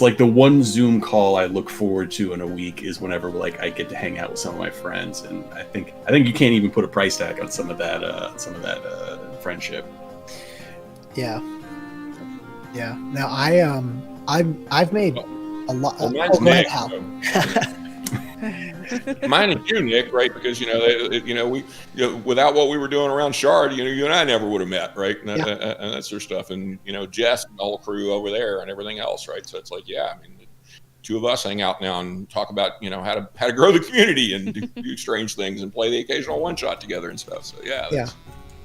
like the one Zoom call I look forward to in a week is whenever like I get to hang out with some of my friends. And I think you can't even put a price tag on some of that friendship. Yeah. Now I've made a lot. Well, mine's go ahead, Nick, Hal. mine and you, Nick, right? Because we without what we were doing around Shard, you and I never would have met, right? And, and that sort of stuff, and Jess and the whole crew over there and everything else, right? So it's like, yeah, I mean, two of us hang out now and talk about how to grow the community and do strange things and play the occasional one shot together and stuff. So yeah.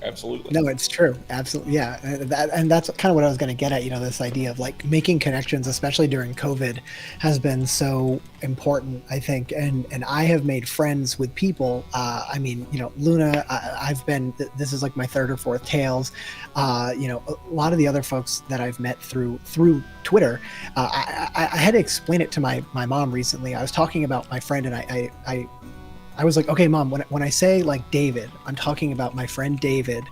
Absolutely. No, it's true. Absolutely. Yeah. And that's kind of what I was going to get at. this idea of like making connections, especially during COVID, has been so important, I think. And I have made friends with people. I mean, Luna, this is like my third or fourth Tales. A lot of the other folks that I've met through Twitter, I had to explain it to my mom recently. I was talking about my friend, and I was like, okay, Mom, when I say like David, I'm talking about my friend David.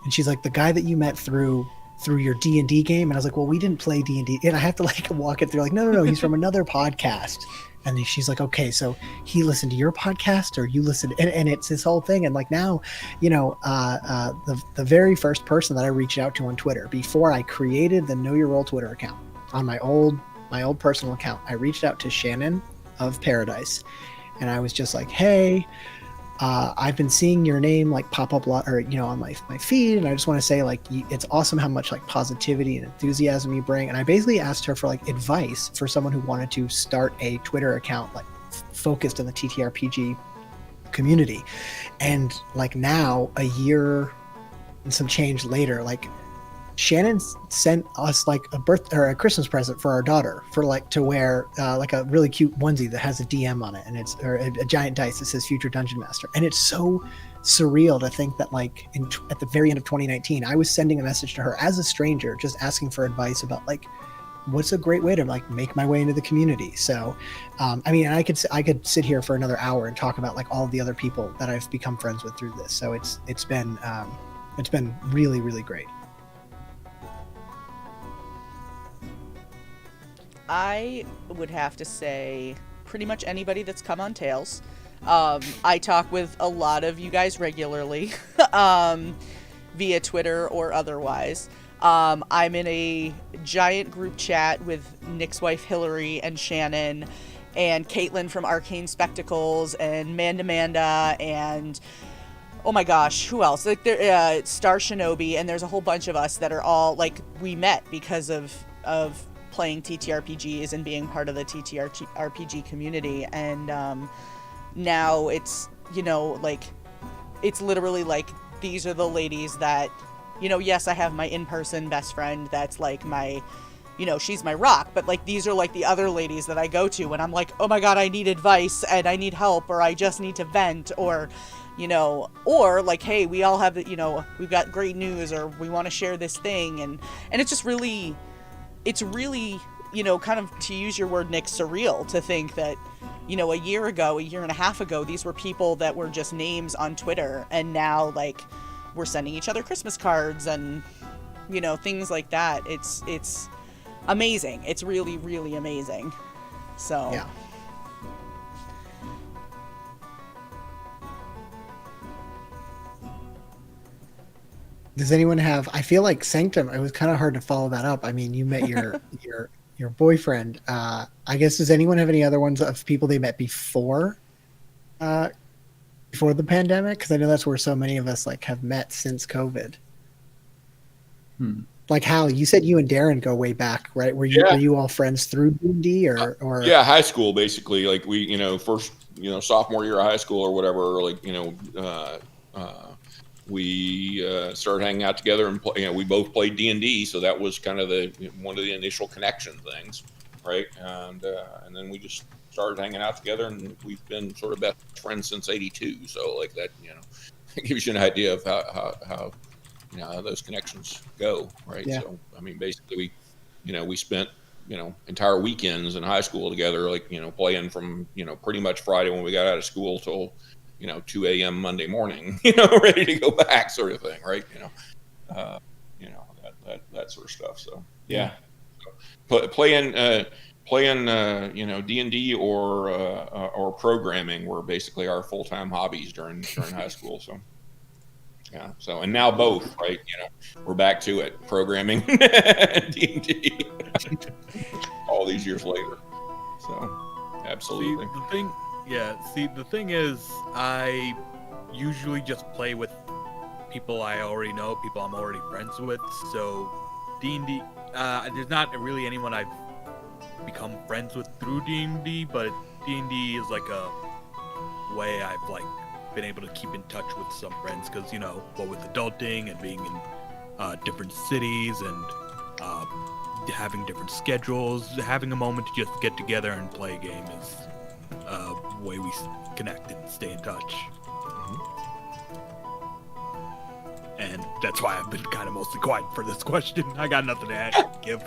And she's like, the guy that you met through through your D&D game. And I was like, well, we didn't play D&D. And I have to like walk it through like, no, he's from another podcast. And then she's like, okay, so he listened to your podcast or you listened, and it's this whole thing. And like now, the very first person that I reached out to on Twitter before I created the Know Your Role Twitter account on my old personal account, I reached out to Shannon of Paradise, and I was just like, hey, I've been seeing your name like pop up a lot, or on my feed, and I just want to say like it's awesome how much like positivity and enthusiasm you bring. And I basically asked her for like advice for someone who wanted to start a Twitter account like focused on the TTRPG community. And like now, a year and some change later, like Shannon sent us like a Christmas present for our daughter for like to wear like a really cute onesie that has a DM on it, and it's or a giant dice that says Future Dungeon Master. And it's so surreal to think that like at the very end of 2019, I was sending a message to her as a stranger, just asking for advice about like what's a great way to like make my way into the community. So, I mean, I could sit here for another hour and talk about like all of the other people that I've become friends with through this. So it's been really, really great. I would have to say pretty much anybody that's come on Tales. I talk with a lot of you guys regularly via Twitter or otherwise. I'm in a giant group chat with Nick's wife Hillary and Shannon and Caitlin from Arcane Spectacles and Manda and oh my gosh, who else? Like Star Shinobi, and there's a whole bunch of us that are all like we met because of playing TTRPGs and being part of the TTRPG community. And now it's like it's literally like these are the ladies that yes, I have my in-person best friend that's like my she's my rock, but like these are like the other ladies that I go to when I'm like, oh my god, I need advice and I need help, or I just need to vent, or or like, hey, we all have we've got great news, or we want to share this thing, and it's just really kind of, to use your word, Nick, surreal to think that a year and a half ago, these were people that were just names on Twitter, and now like we're sending each other Christmas cards and things like that. It's amazing. It's really, really amazing. So yeah. Does anyone have? I feel like Sanctum. It was kind of hard to follow that up. I mean, you met your your boyfriend. I guess, does anyone have any other ones of people they met before the pandemic? Because I know that's where so many of us like have met since COVID. Like Hal, you said you and Darren go way back, right? Were you all friends through D&D or? Yeah, high school basically. Like we, first, sophomore year of high school or whatever. Like we started hanging out together and play, we both played D&D, so that was kind of one of the initial connection things, right? And then we just started hanging out together, and we've been sort of best friends since '82. So like that, it gives you an idea of how those connections go, right? Yeah. So I mean, basically, we spent entire weekends in high school together, like playing from pretty much Friday when we got out of school till 2 a.m. Monday morning, ready to go back, sort of thing, right? That sort of stuff. So yeah, playing D&D or programming were basically our full-time hobbies during high school. So yeah. So and now both, right? We're back to it, programming, D&D, all these years later. So absolutely. The thing is, I usually just play with people I already know, people I'm already friends with. So D&D, there's not really anyone I've become friends with through D&D, but D&D is like a way I've like been able to keep in touch with some friends, because but with adulting and being in different cities and having different schedules, having a moment to just get together and play a game is way we connect and stay in touch. And that's why I've been kind of mostly quiet for this question. I got nothing to give.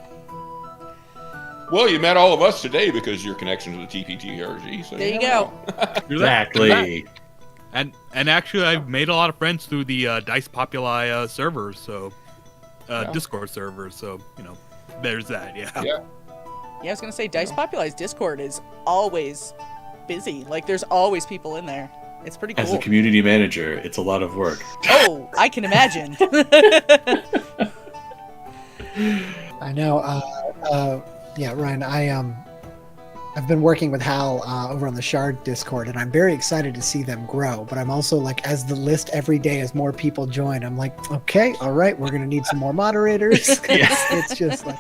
Well, you met all of us today because your connection to the TPTRG. So there you go. Exactly. And actually, I've made a lot of friends through the Dice Populi servers. So Yeah. Discord server, so there's that. Yeah. Yeah, I was gonna say Dice Populi's Discord is always busy. Like, there's always people in there. It's pretty cool. As a community manager, it's a lot of work. Oh, I can imagine. I know. Yeah, Ryan. I've been working with Hal over on the Shard Discord, and I'm very excited to see them grow. But I'm also like, as the list every day, as more people join, I'm like, okay, all right, we're gonna need some more moderators. It's just like,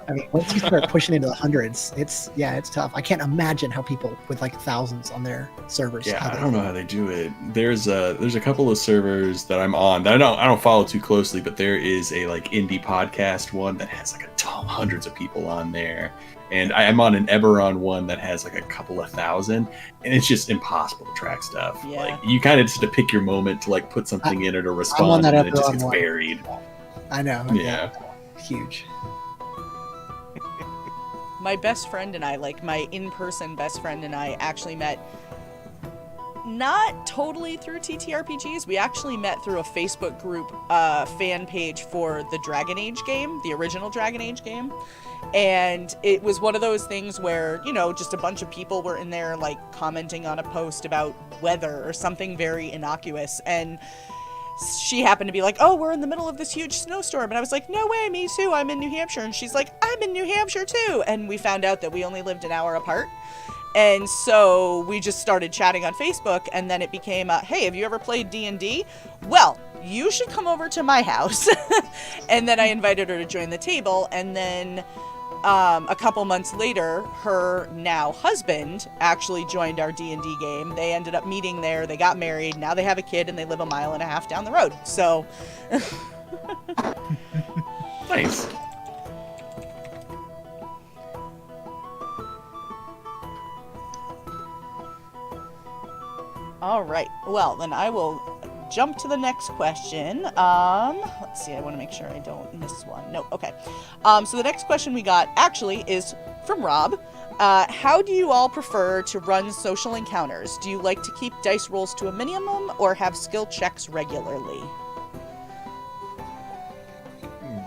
I mean, once you start pushing into the hundreds, it's tough. I can't imagine how people with like thousands on their servers. Yeah, I don't know how they do it. There's a couple of servers that I'm on that I don't follow too closely, but there is a like indie podcast one that has like hundreds of people on there. And I'm on an Eberron one that has like a couple of thousand, and it's just impossible to track stuff. Yeah. Like, you kind of just have to pick your moment to like put something in it or I'm on respond, that and it just Eberron gets one. buried. I know. Yeah. Huge. My best friend and I, like my in-person best friend and I, actually met not totally through TTRPGs. We actually met through a Facebook group fan page for the Dragon Age game, the original Dragon Age game. And it was one of those things where, just a bunch of people were in there, like, commenting on a post about weather or something very innocuous. And she happened to be like, oh, we're in the middle of this huge snowstorm. And I was like, no way, me too. I'm in New Hampshire. And she's like, I'm in New Hampshire too. And we found out that we only lived an hour apart. And so we just started chatting on Facebook, and then it became, hey, have you ever played D&D? Well, you should come over to my house. And then I invited her to join the table, and then a couple months later, her now husband actually joined our D&D game. They ended up meeting there, they got married, now they have a kid, and they live 1.5 miles down the road. So... Nice. All right. Well, then I will jump to the next question. Let's see. I want to make sure I don't miss one. No. Okay. So the next question we got actually is from Rob. How do you all prefer to run social encounters? Do you like to keep dice rolls to a minimum or have skill checks regularly?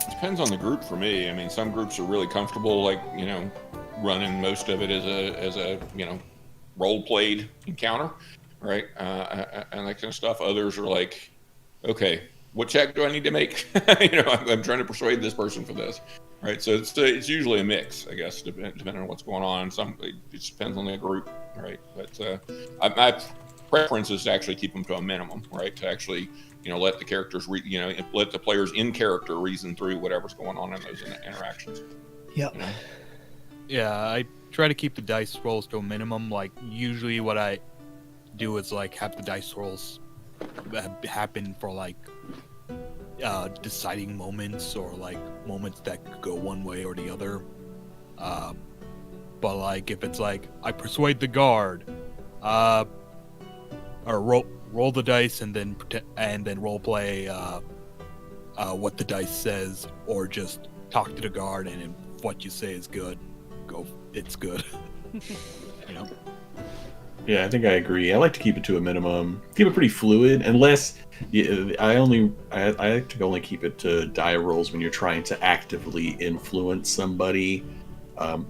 Depends on the group for me. I mean, some groups are really comfortable, like, running most of it as a role-played encounter. Right, and that kind of stuff. Others are like, okay, what check do I need to make? I'm trying to persuade this person for this, right? So it's usually a mix, I guess, depending on what's going on. It just depends on the group, right? But my preference is to actually keep them to a minimum, right? To actually, let the characters, let the players in character reason through whatever's going on in those interactions. Yep. Yeah, I try to keep the dice rolls to a minimum. Like, usually what I do is like have the dice rolls happen for like deciding moments or like moments that could go one way or the other. But like if it's like I persuade the guard, or roll the dice and then role play what the dice says, or just talk to the guard and if what you say is good, it's good. Yeah, I think I agree. I like to keep it to a minimum. Keep it pretty fluid, unless I like to only keep it to die rolls when you're trying to actively influence somebody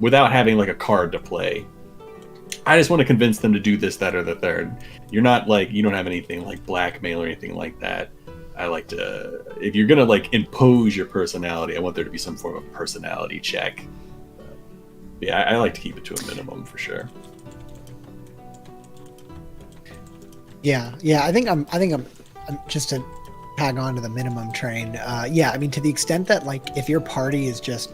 without having like a card to play. I just want to convince them to do this, that, or the third. You're not like, you don't have anything like blackmail or anything like that. I like to, if you're gonna like impose your personality, I want there to be some form of personality check. Yeah, I like to keep it to a minimum for sure. Yeah. I think I'm just to tag on to the minimum train. Yeah, I mean, to the extent that like if your party is just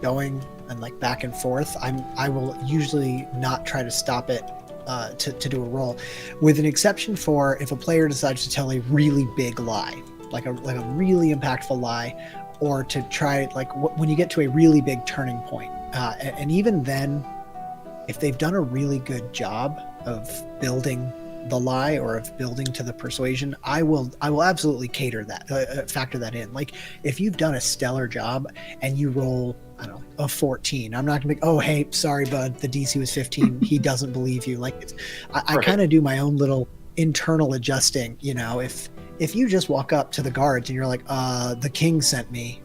going and like back and forth, I will usually not try to stop it to do a roll, with an exception for if a player decides to tell a really big lie, like a really impactful lie, or to try like when you get to a really big turning point, and even then, if they've done a really good job of building the lie or of building to the persuasion, I will absolutely cater that, factor that in. Like if you've done a stellar job and you roll, I don't know, a 14, I'm not gonna be, oh hey, sorry bud, the DC was 15. He doesn't believe you. Like I kind of do my own little internal adjusting. If if you just walk up to the guards and you're like, the king sent me,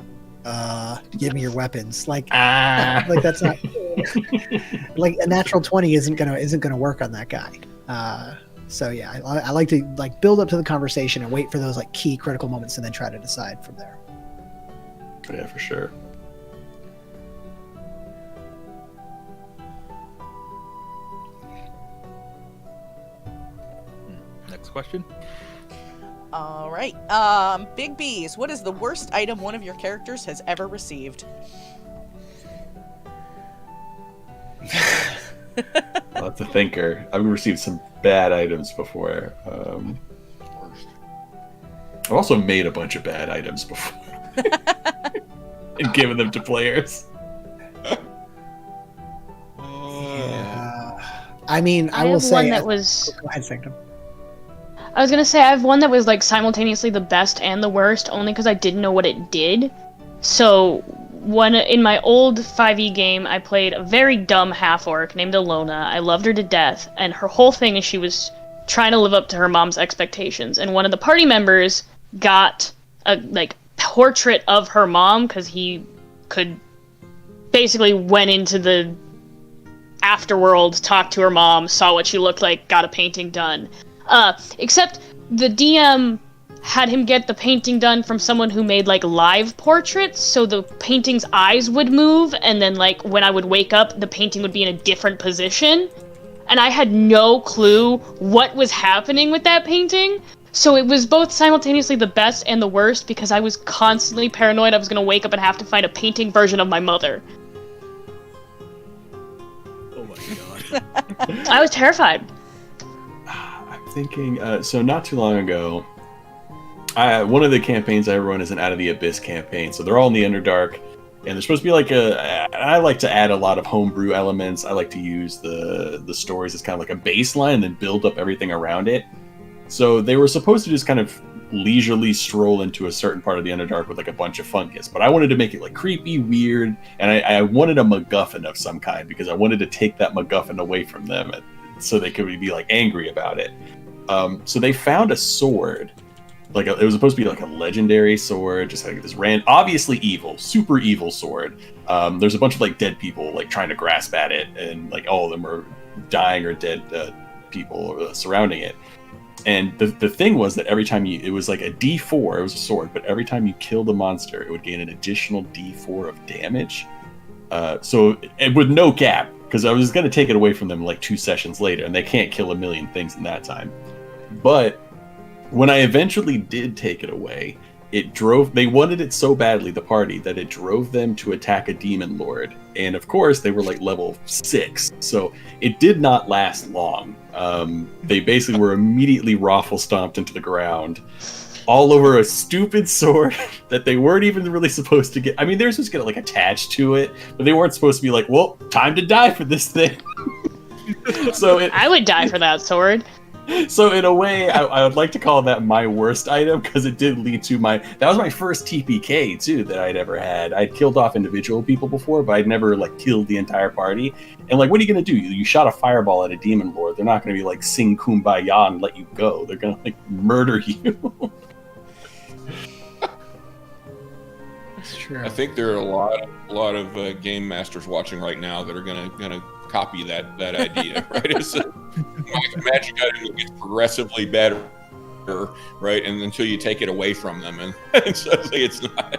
give me your weapons, like that's not like a natural 20 isn't gonna work on that guy. So yeah, I like to like build up to the conversation and wait for those like key critical moments and then try to decide from there. Yeah, for sure. Next question. All right. Big B's, what is the worst item one of your characters has ever received? Well, that's a thinker. I've received some bad items before. I've also made a bunch of bad items before and given them to players. I mean, I will have say one that was. Go ahead, Sanctum. I was gonna say I have one that was like simultaneously the best and the worst, only because I didn't know what it did. So one in my old 5e game, I played a very dumb half-orc named Alona. I loved her to death, and her whole thing is she was trying to live up to her mom's expectations. And one of the party members got a like portrait of her mom because he could basically went into the afterworld, talked to her mom, saw what she looked like, got a painting done. Except the DM had him get the painting done from someone who made like live portraits, so the painting's eyes would move, and then like when I would wake up, the painting would be in a different position. And I had no clue what was happening with that painting. So it was both simultaneously the best and the worst because I was constantly paranoid I was going to wake up and have to find a painting version of my mother. Oh my god. I was terrified. I'm thinking, so not too long ago, one of the campaigns I run is an Out of the Abyss campaign. So they're all in the Underdark, and they're supposed to be like I like to add a lot of homebrew elements. I like to use the stories as kind of like a baseline and then build up everything around it. So they were supposed to just kind of leisurely stroll into a certain part of the Underdark with like a bunch of fungus. But I wanted to make it like creepy, weird, and I wanted a MacGuffin of some kind because I wanted to take that MacGuffin away from them so they could be like angry about it. So they found a sword. Like it was supposed to be like a legendary sword, just like this obviously evil, super evil sword. There's a bunch of like dead people like trying to grasp at it, and like all of them are dying or dead people surrounding it. And the thing was that every time it was like a D4, it was a sword, but every time you killed a monster, it would gain an additional D4 of damage. So and with no cap, because I was going to take it away from them like 2 sessions later, and they can't kill a million things in that time. But when I eventually did take it away, they wanted it so badly, the party, that it drove them to attack a demon lord. And of course, they were like level 6, so it did not last long. They basically were immediately raffle stomped into the ground, all over a stupid sword that they weren't even really supposed to get. I mean, they were supposed to get like attached to it, but they weren't supposed to be like, well, time to die for this thing. I would die for that sword. So in a way, I would like to call that my worst item because it did lead to that was my first TPK too that I'd ever had. I'd killed off individual people before, but I'd never like killed the entire party. And like, what are you gonna do? You shot a fireball at a demon lord. They're not gonna be like sing kumbaya and let you go. They're gonna like murder you. That's true. I think there are a lot of game masters watching right now that are gonna copy that idea, right? It's a magic item that gets progressively better, right? And until you take it away from them, and suddenly it's not.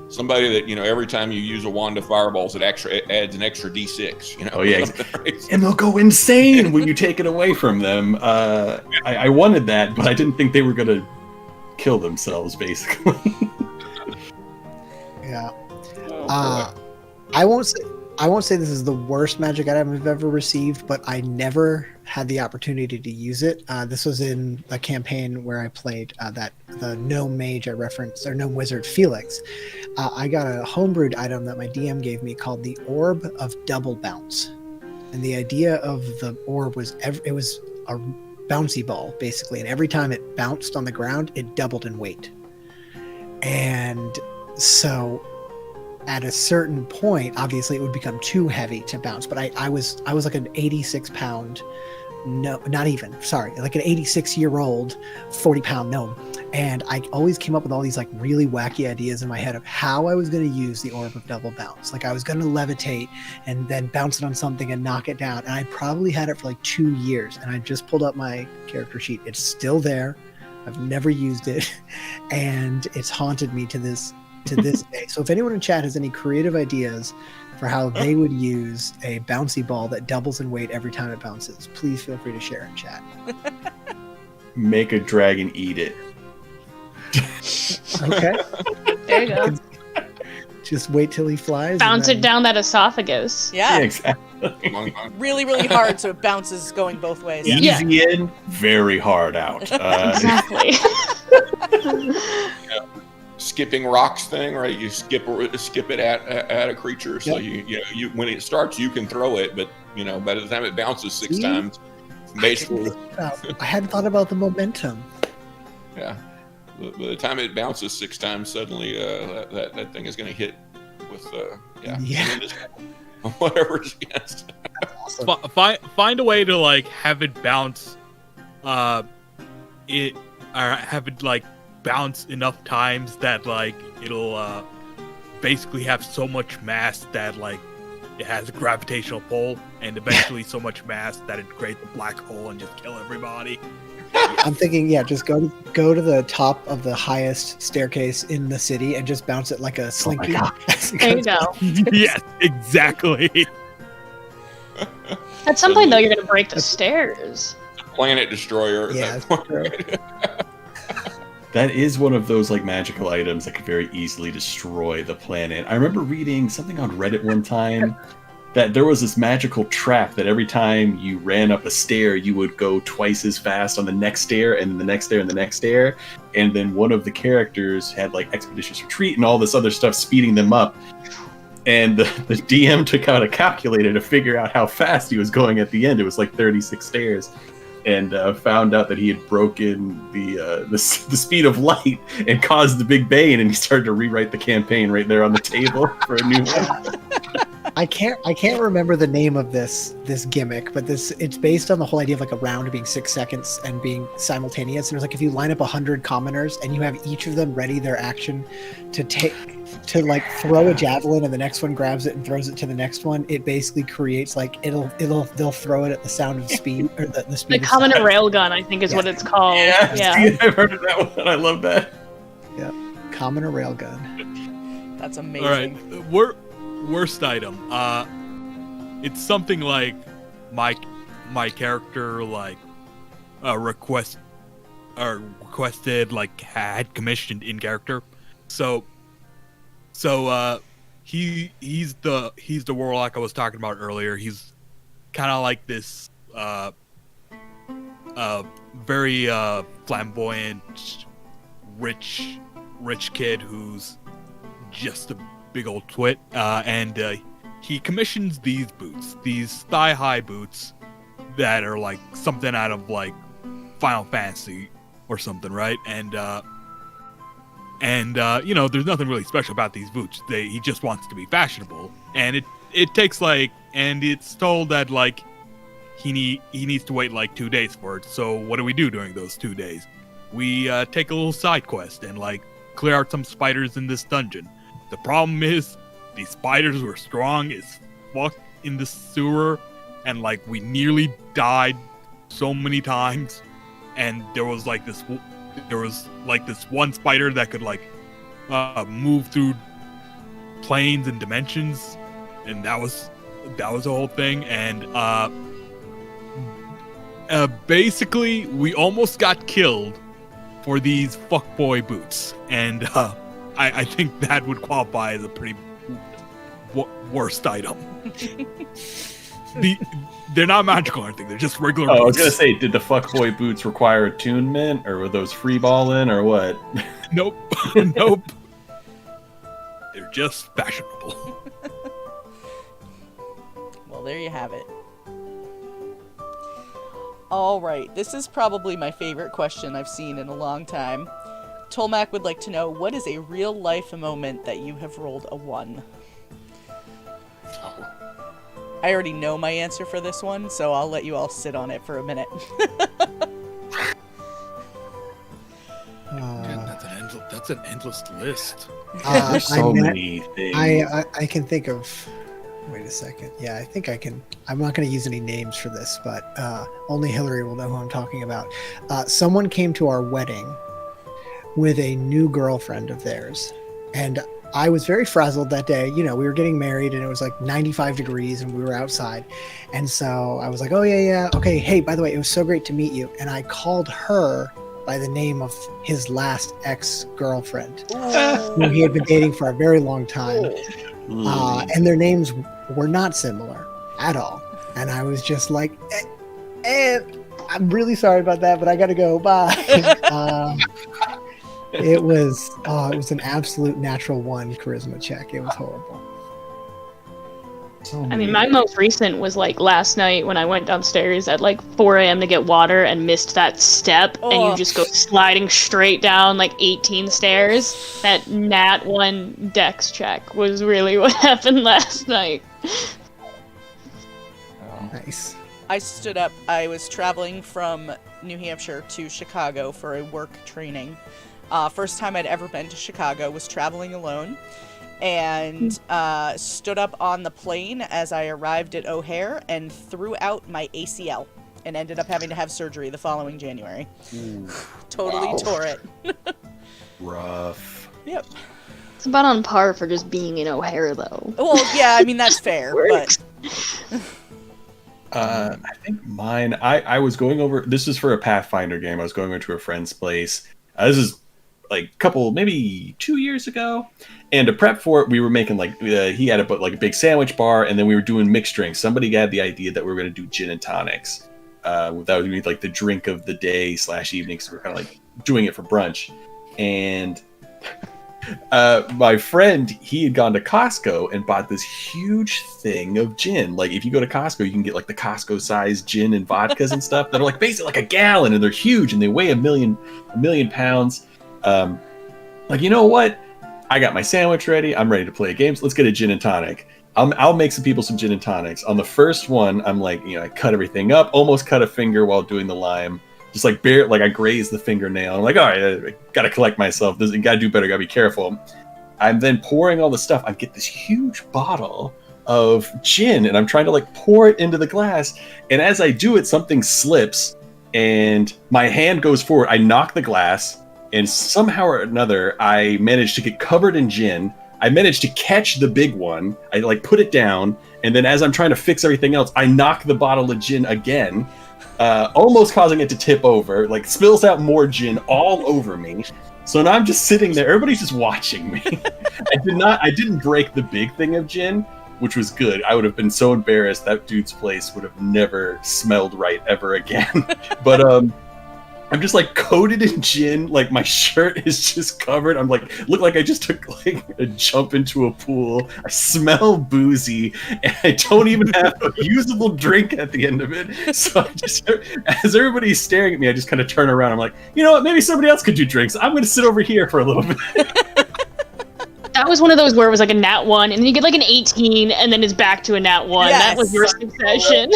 Somebody that every time you use a wand of fireballs, it adds an extra D6. Oh yeah, right? And they'll go insane when you take it away from them. I wanted that, but I didn't think they were gonna kill themselves, basically. Yeah. I won't say this is the worst magic item I've ever received, but I never had the opportunity to use it. This was in a campaign where I played the gnome mage I referenced, or gnome wizard Felix. I got a homebrewed item that my DM gave me called the Orb of Double Bounce, and the idea of the orb was it was a bouncy ball basically, and every time it bounced on the ground, it doubled in weight. And so at a certain point, obviously it would become too heavy to bounce. But I was like an 86-pound, no, not even, sorry, like an 86-year-old 40-pound gnome. And I always came up with all these like really wacky ideas in my head of how I was going to use the Orb of Double Bounce. Like I was going to levitate and then bounce it on something and knock it down. And I probably had it for like 2 years. And I just pulled up my character sheet. It's still there. I've never used it. And it's haunted me to this day. So if anyone in chat has any creative ideas for how they would use a bouncy ball that doubles in weight every time it bounces, please feel free to share in chat. Make a dragon eat it. Okay. There you go. Just wait till he flies. Bounce it down that esophagus. Yeah. Exactly. Really, really hard, so it bounces going both ways. Yeah. Easy in, very hard out. Exactly. Skipping rocks thing, right? You skip it at a creature, so you when it starts, you can throw it, but by the time it bounces 6 times, basically, I hadn't thought about the momentum. yeah. By the time it bounces 6 times, suddenly that thing is going to hit with whatever it's against. Awesome. Find a way to like have it bounce, have it like bounce enough times that like it'll basically have so much mass that like it has a gravitational pull, and eventually so much mass that it creates a black hole and just kill everybody. I'm thinking, just go to the top of the highest staircase in the city and just bounce it like a slinky. There you go. Yes, exactly. At some point, though, you're going to break the stairs. Planet destroyer. Yeah, That true. That is one of those like magical items that could very easily destroy the planet. I remember reading something on Reddit one time that there was this magical trap that every time you ran up a stair, you would go twice as fast on the next stair, and then the next stair, and the next stair. And then one of the characters had like Expeditious Retreat and all this other stuff speeding them up. And the DM took out a calculator to figure out how fast he was going at the end. It was like 36 stairs. And found out that he had broken the speed of light and caused the Big Bang, and he started to rewrite the campaign right there on the table for a new one. I can't remember the name of this gimmick, but it's based on the whole idea of like a round being 6 seconds and being simultaneous. And it's like if you line up 100 commoners and you have each of them ready their action to like throw a javelin, and the next one grabs it and throws it to the next one, it basically creates like they'll throw it at the sound of speed, or the speed. The commoner railgun, I think, is what it's called. Yeah. I've heard of that one. I love that. Yeah, commoner railgun. That's amazing. All right, worst item. It's something like my character like requested like had commissioned in character. So he's the warlock I was talking about earlier. He's kind of like this very flamboyant, rich kid who's just a big old twit, and he commissions these boots, these thigh-high boots that are like something out of like Final Fantasy or something, right? And there's nothing really special about these boots. He just wants to be fashionable, and it takes like, and it's told that like he needs to wait like 2 days for it. So what do we do during those 2 days? We take a little side quest and like clear out some spiders in this dungeon. The problem is these spiders were strong as fuck in the sewer, and like we nearly died so many times. And there was this one spider that could like move through planes and dimensions, and that was the whole thing. And basically we almost got killed for these fuckboy boots, and I think that would qualify as a pretty worst item. They're not magical or anything. They're just regular boots. I was gonna say, did the fuckboy boots require attunement, or were those free balling, or what? Nope. Nope. They're just fashionable. Well, there you have it. All right, this is probably my favorite question I've seen in a long time. Tolmac would like to know, what is a real-life moment that you have rolled a 1? I already know my answer for this one, so I'll let you all sit on it for a minute. That's an endless list. There's so many things. I can think of. Wait a second. Yeah, I think I can. I'm not going to use any names for this, but only Hillary will know who I'm talking about. Someone came to our wedding with a new girlfriend of theirs, and I was very frazzled that day. You know, we were getting married, and it was like 95 degrees, and we were outside, and so I was like, "Oh yeah, okay. Hey, by the way, it was so great to meet you." And I called her by the name of his last ex-girlfriend, who he had been dating for a very long time. And their names were not similar at all. And I was just like, I'm really sorry about that, but I gotta go. Bye. It was an absolute natural one charisma check. It was horrible. I mean, my most recent was like last night when I went downstairs at like 4 a.m. to get water and missed that step, and you just go sliding straight down like 18 stairs. That nat 1 dex check was really what happened last night. Nice. I stood up. I was traveling from New Hampshire to Chicago for a work training. First time I'd ever been to Chicago, was traveling alone. And stood up on the plane as I arrived at O'Hare and threw out my ACL and ended up having to have surgery the following January. Totally tore it. Rough. Yep. It's about on par for just being in O'Hare, though. Well, yeah, I mean, that's fair, but... I think mine, I was going over, this is for a Pathfinder game, I was going over to a friend's place. This is like a couple, maybe 2 years ago. And to prep for it, we were making like, he had a big sandwich bar, and then we were doing mixed drinks. Somebody had the idea that we were going to do gin and tonics. That would be like the drink of the day / evening. So we're kind of like doing it for brunch. And my friend, he had gone to Costco and bought this huge thing of gin. Like if you go to Costco, you can get like the Costco size gin and vodkas and stuff that are like basically like a gallon, and they're huge and they weigh a million pounds. Like, you know what? I got my sandwich ready. I'm ready to play games. Let's get a gin and tonic. I'll make some people some gin and tonics. On the first one, I'm like, I cut everything up, almost cut a finger while doing the lime. Just like I grazed the fingernail. I'm like, all right, I gotta collect myself. Gotta do better, gotta be careful. I'm then pouring all the stuff. I get this huge bottle of gin, and I'm trying to like pour it into the glass. And as I do it, something slips, and my hand goes forward. I knock the glass, and somehow or another, I managed to get covered in gin. I managed to catch the big one. I like put it down, and then as I'm trying to fix everything else, I knock the bottle of gin again, almost causing it to tip over. Like spills out more gin all over me. So now I'm just sitting there. Everybody's just watching me. I didn't break the big thing of gin, which was good. I would have been so embarrassed. That dude's place would have never smelled right ever again. But I'm just like coated in gin, like my shirt is just covered. I'm like, look like I just took like a jump into a pool. I smell boozy, and I don't even have a usable drink at the end of it. So I just, as everybody's staring at me, I just kind of turn around. I'm like, you know what? Maybe somebody else could do drinks. I'm going to sit over here for a little bit. That was one of those where it was like a nat 1, and then you get like an 18, and then it's back to a nat 1. Yes. That was your succession.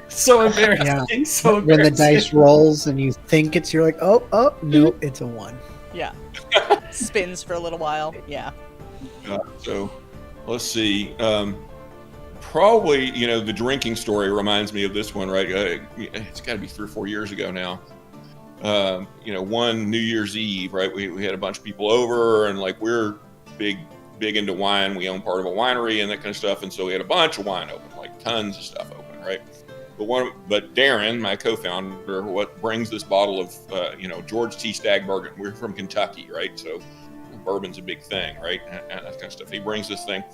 So embarrassing. Yeah. So embarrassing. When the dice rolls and you think you're like, oh, nope, it's a 1. Yeah. Spins for a little while. Yeah. So let's see. Probably, the drinking story reminds me of this one, right? It's got to be 3 or 4 years ago now. One New Year's Eve, right? We had a bunch of people over, and like we're big into wine. We own part of a winery and that kind of stuff, and so we had a bunch of wine open, like tons of stuff open, right? But Darren, my co-founder, brings this bottle of George T. Stagg Bourbon. We're from Kentucky, right? So bourbon's a big thing, right? And that kind of stuff. He brings this thing,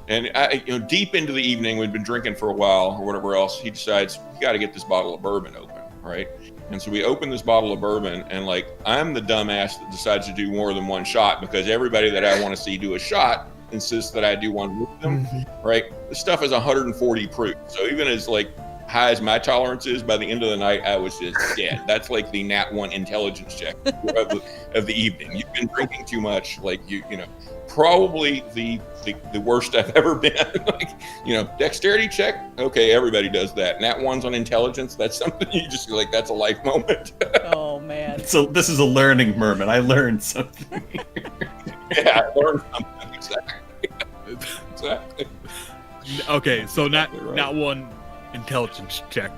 and deep into the evening, we'd been drinking for a while or whatever else. He decides we got to get this bottle of bourbon open, right? And so we open this bottle of bourbon, and like I'm the dumbass that decides to do more than one shot because everybody that I want to see do a shot insists that I do one with them, right? This stuff is 140 proof, so even as like high as my tolerance is, by the end of the night, I was just dead. That's like the nat 1 intelligence check of the evening. You've been drinking too much, like you probably the worst I've ever been. Like, dexterity check. Okay, everybody does that. Nat 1's on intelligence. That's something you just feel like that's a life moment. Oh man. So this is a learning moment. I learned something. Yeah, I learned something. Exactly. Okay, so Exactly right. not one intelligence check.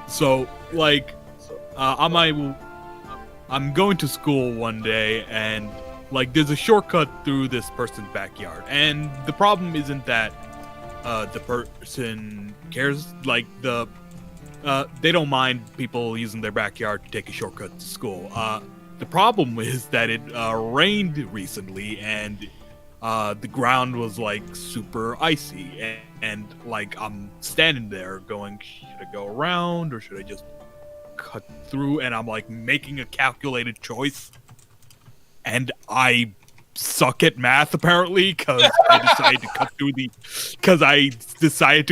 So like, I'm going to school one day, and like there's a shortcut through this person's backyard, and the problem isn't that the person cares. Like they don't mind people using their backyard to take a shortcut to school. The problem is that it rained recently, and the ground was like super icy, and like I'm standing there going, should I go around or should I just cut through? And I'm like making a calculated choice, and I suck at math apparently because I decided to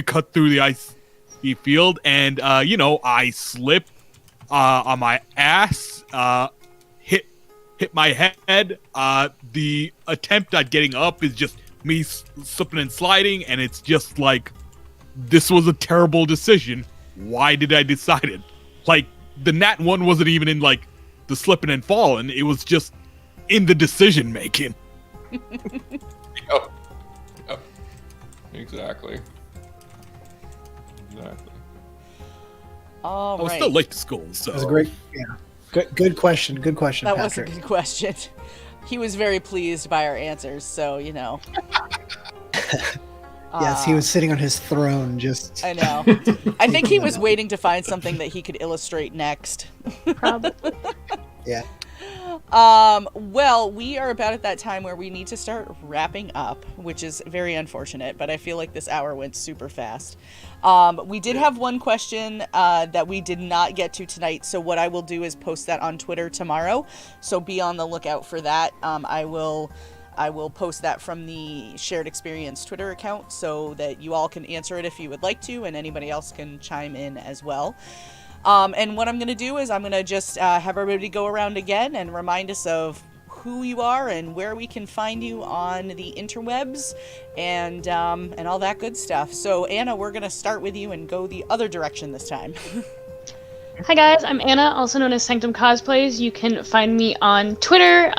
cut through the icy field, and I slip on my ass, hit my head. The attempt at getting up is just me slipping and sliding, and it's just like, this was a terrible decision. Why did I decide it? Like, the Nat 1 wasn't even in like the slipping and falling, it was just in the decision making. Yep. Exactly. All I was right. still late to school, so That was a great, good question. Good question, That Patrick. was a good question. He was very pleased by our answers, so Yes, he was sitting on his throne, just. I know. I think he was waiting to find something that he could illustrate next. Probably. Yeah. Well, we are about at that time where we need to start wrapping up, which is very unfortunate, but I feel like this hour went super fast. We did have one question that we did not get to tonight, so what I will do is post that on Twitter tomorrow, so be on the lookout for that. I will post that from the Shared Experience Twitter account so that you all can answer it if you would like to, and anybody else can chime in as well. And what I'm going to do is I'm going to just have everybody go around again and remind us of who you are and where we can find you on the interwebs and all that good stuff. So, Anna, we're going to start with you and go the other direction this time. Hi guys, I'm Anna, also known as Sanctum Cosplays. You can find me on Twitter,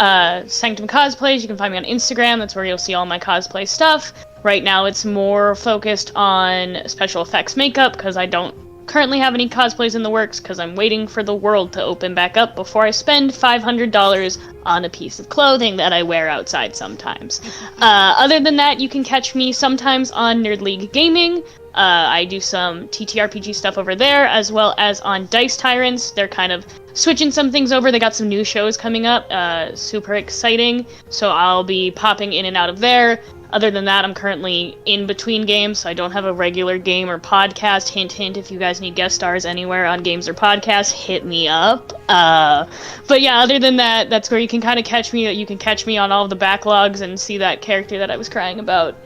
Sanctum Cosplays. You can find me on Instagram. That's where you'll see all my cosplay stuff. Right now it's more focused on special effects makeup because I don't currently have any cosplays in the works because I'm waiting for the world to open back up before I spend $500 on a piece of clothing that I wear outside sometimes. Other than that, you can catch me sometimes on Nerd League Gaming. I do some TTRPG stuff over there, as well as on Dice Tyrants. They're kind of switching some things over. They got some new shows coming up, super exciting, so I'll be popping in and out of there. Other than that, I'm currently in between games, so I don't have a regular game or podcast. Hint, hint, if you guys need guest stars anywhere on games or podcasts, hit me up. But yeah, other than that, that's where you can kind of catch me. You can catch me on all of the backlogs and see that character that I was crying about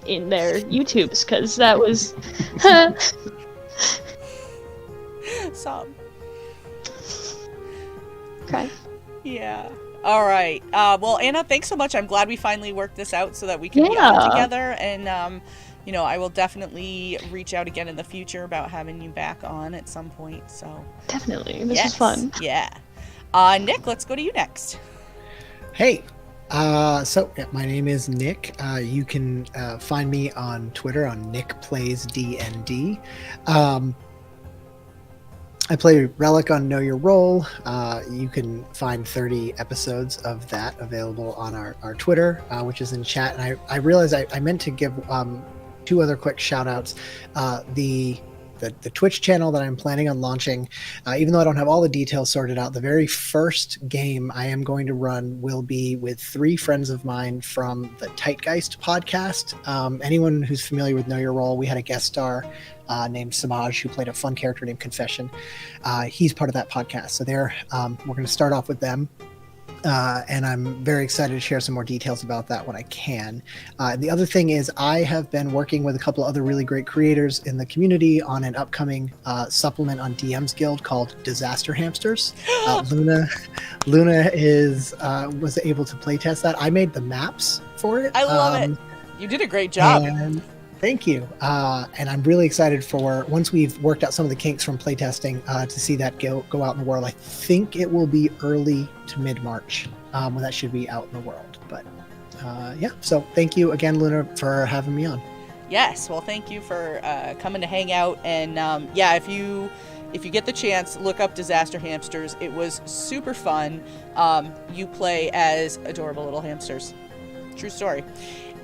in their YouTubes, because that was... Sob. Cry. Yeah. All right. Well, Anna, thanks so much. I'm glad we finally worked this out so that we can be all together. And, I will definitely reach out again in the future about having you back on at some point. So Definitely. This is fun. Yeah. Nick, let's go to you next. Hey, my name is Nick. You can find me on Twitter on NickPlaysDND. I play Relic on Know Your Role. You can find 30 episodes of that available on our Twitter, which is in chat. And I realized I meant to give two other quick shout outs. The Twitch channel that I'm planning on launching, even though I don't have all the details sorted out, the very first game I am going to run will be with 3 friends of mine from the Tightgeist podcast. Anyone who's familiar with Know Your Role, we had a guest star named Samaj who played a fun character named Confession. He's part of that podcast. So we're going to start off with them. And I'm very excited to share some more details about that when I can. The other thing is I have been working with a couple of other really great creators in the community on an upcoming supplement on DM's Guild called Disaster Hamsters. Luna was able to playtest that. I made the maps for it. I love it. You did a great job. And thank you. And I'm really excited for once we've worked out some of the kinks from playtesting to see that go out in the world. I think it will be early to mid-March when that should be out in the world. But yeah, so thank you again, Luna, for having me on. Yes, well, thank you for coming to hang out. And yeah, if you get the chance, look up Disaster Hamsters. It was super fun. You play as adorable little hamsters. True story.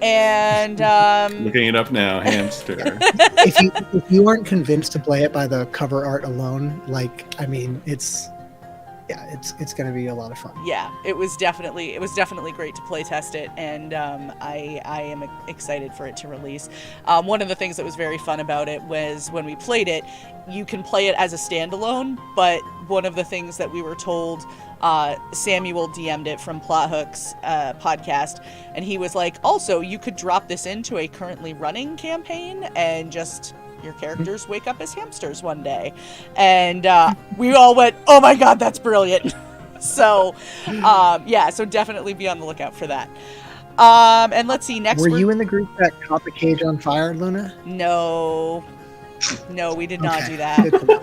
And Looking it up now, hamster. if you aren't convinced to play it by the cover art alone, like, I mean, it's going to be a lot of fun. yeah, it was definitely great to play test it, and I am excited for it to release. One of the things that was very fun about it was when we played it, you can play it as a standalone, but one of the things that we were told, Samuel DM'd it from Plot Hook's podcast, and he was like, also, you could drop this into a currently running campaign and just your characters wake up as hamsters one day. And we all went, oh my god, that's brilliant. So yeah, so definitely be on the lookout for that. And let's see, next Were you in the group that caught the cage on fire, Luna? No, we did not Okay. do that. Good to know.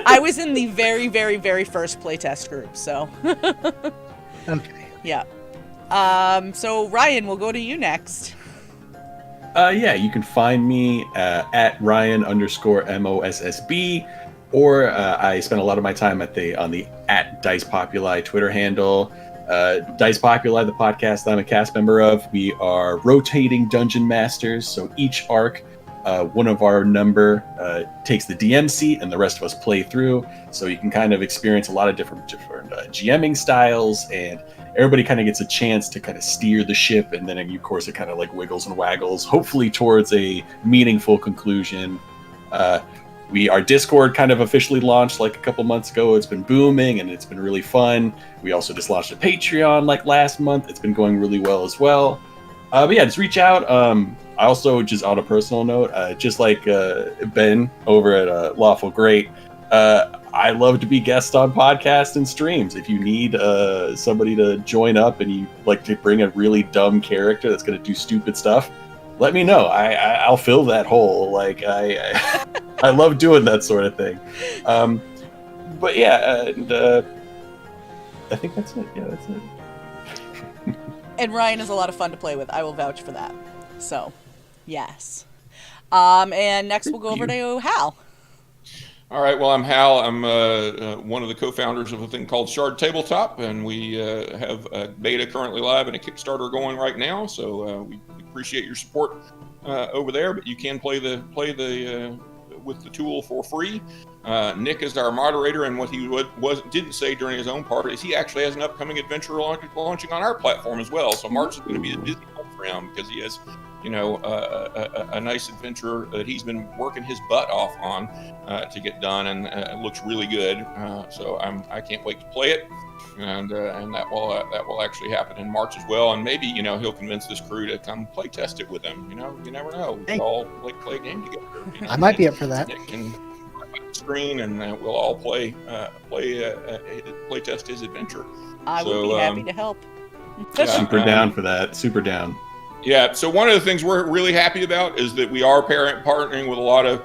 I was in the very, very, very first playtest group, so Okay. yeah. So Ryan, we'll go to you next. Yeah, you can find me at Ryan_MOSSB, or I spend a lot of my time on the at Dice Populi Twitter handle. Dice Populi, the podcast that I'm a cast member of, we are rotating dungeon masters. So each arc, one of our number takes the DM seat, and the rest of us play through. So you can kind of experience a lot of different GMing styles, and everybody kind of gets a chance to kind of steer the ship, and then of course it kind of like wiggles and waggles, hopefully towards a meaningful conclusion. Our Discord kind of officially launched like a couple months ago. It's been booming and it's been really fun. We also just launched a Patreon like last month. It's been going really well as well. But yeah, just reach out. I also, just on a personal note, just like Ben over at Lawful Great, I love to be guest on podcasts and streams. If you need somebody to join up and you like to bring a really dumb character that's going to do stupid stuff, let me know. I'll fill that hole. Like I love doing that sort of thing. But yeah, and I think that's it. Yeah, that's it. And Ryan is a lot of fun to play with. I will vouch for that. So, yes. And next we'll go over to Hal. All right, well, I'm Hal. I'm one of the co-founders of a thing called Shard Tabletop, and we have a beta currently live and a Kickstarter going right now. So we appreciate your support over there. But you can play with the tool for free. Nick is our moderator, and what he didn't say during his own part is he actually has an upcoming adventure launching on our platform as well. So March is going to be a busy month for him because he has, a nice adventure that he's been working his butt off on to get done, and it looks really good. So I can't wait to play it, and that will actually happen in March as well. And maybe he'll convince this crew to come play test it with him. You never know. We could all play a game together. I might be up for that. Nick can screen, and we'll all play test his adventure. I would be happy to help. Super down for that. Super down. Yeah. So one of the things we're really happy about is that we are partnering with a lot of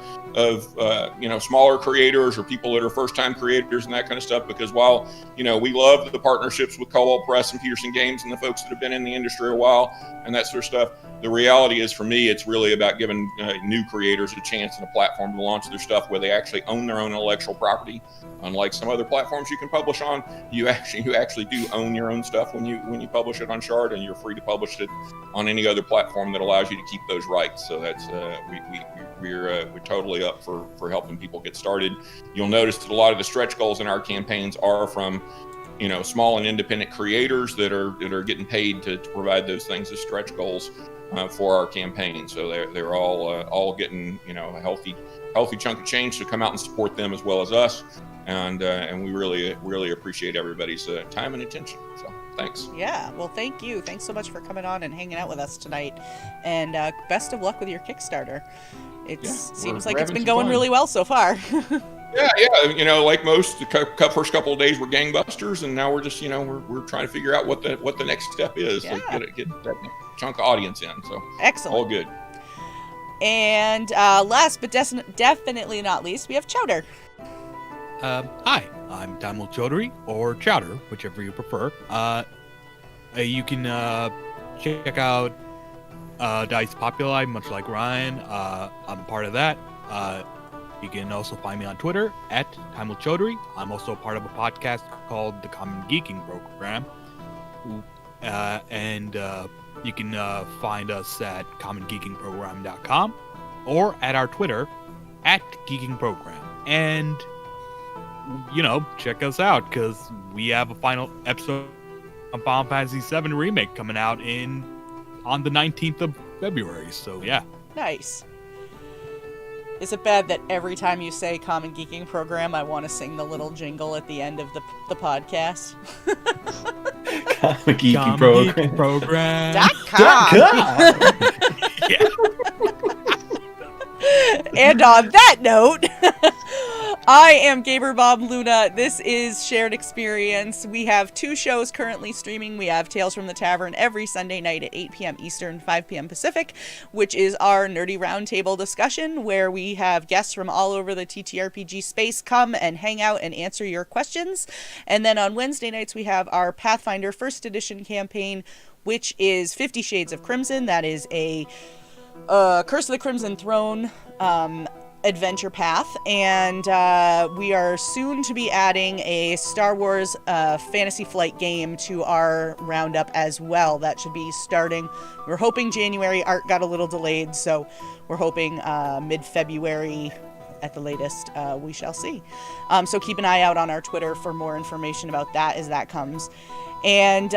smaller creators or people that are first-time creators and that kind of stuff. Because while we love the partnerships with Cobalt Press and Peterson Games and the folks that have been in the industry a while and that sort of stuff, the reality is, for me, it's really about giving new creators a chance and a platform to launch their stuff where they actually own their own intellectual property. Unlike some other platforms you can publish on, you actually do own your own stuff when you publish it on Shard, and you're free to publish it on any other platform that allows you to keep those rights. So that's we're totally up for helping people get started. You'll notice that a lot of the stretch goals in our campaigns are from small and independent creators that are getting paid to provide those things as stretch goals for our campaign. So they're all getting a healthy chunk of change to come out and support them as well as us, and we really appreciate everybody's time and attention. So thanks. Yeah, well, thank you. Thanks so much for coming on and hanging out with us tonight, and best of luck with your Kickstarter. It seems like it's been going really well so far. Yeah. Like most, the first couple of days were gangbusters, and now we're just, we're trying to figure out what the next step is to get that chunk of audience in. So Excellent. all good. And last but definitely not least, we have Chowder. Hi, I'm Tamil Chaudhary, or Chowder, whichever you prefer. You can check out Dice Populi, much like Ryan. I'm part of that. You can also find me on Twitter at Tamil Chaudhary. I'm also part of a podcast called The Common Geeking Program. And you can find us at commongeekingprogram.com or at our Twitter at Geeking Program. And, check us out, because we have a final episode of Final Fantasy VII Remake coming out on the 19th of February. So, yeah. Nice. Is it bad that every time you say Common Geeking Program, I want to sing the little jingle at the end of the podcast? Common Geeking Program. .com. Yeah. And on that note, I am Gaber Bob Luna. This is Shared Experience. We have 2 shows currently streaming. We have Tales from the Tavern every Sunday night at 8 p.m. Eastern, 5 p.m. Pacific, which is our nerdy roundtable discussion where we have guests from all over the TTRPG space come and hang out and answer your questions. And then on Wednesday nights, we have our Pathfinder First Edition campaign, which is 50 Shades of Crimson. That is a Curse of the Crimson Throne adventure path, and we are soon to be adding a Star Wars Fantasy Flight game to our roundup as well. That should be starting, we're hoping January. Art got a little delayed, so we're hoping mid-February at the latest. We shall see. So keep an eye out on our Twitter for more information about that as that comes. And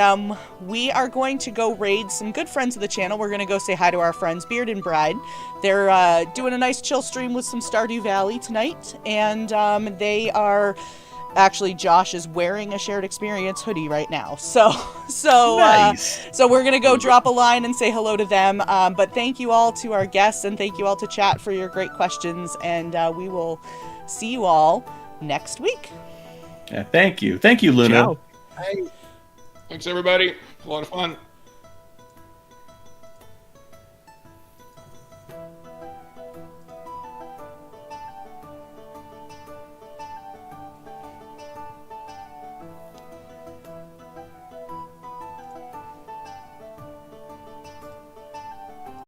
we are going to go raid some good friends of the channel. We're going to go say hi to our friends Beard and Bride. They're doing a nice chill stream with some Stardew Valley tonight. And they are... Actually, Josh is wearing a Shared Experience hoodie right now. So Nice. So we're going to go drop a line and say hello to them. But thank you all to our guests, and thank you all to chat for your great questions. And we will see you all next week. Yeah, thank you. Thank you, Luna. Ciao. Hey. Thanks, everybody. A lot of fun.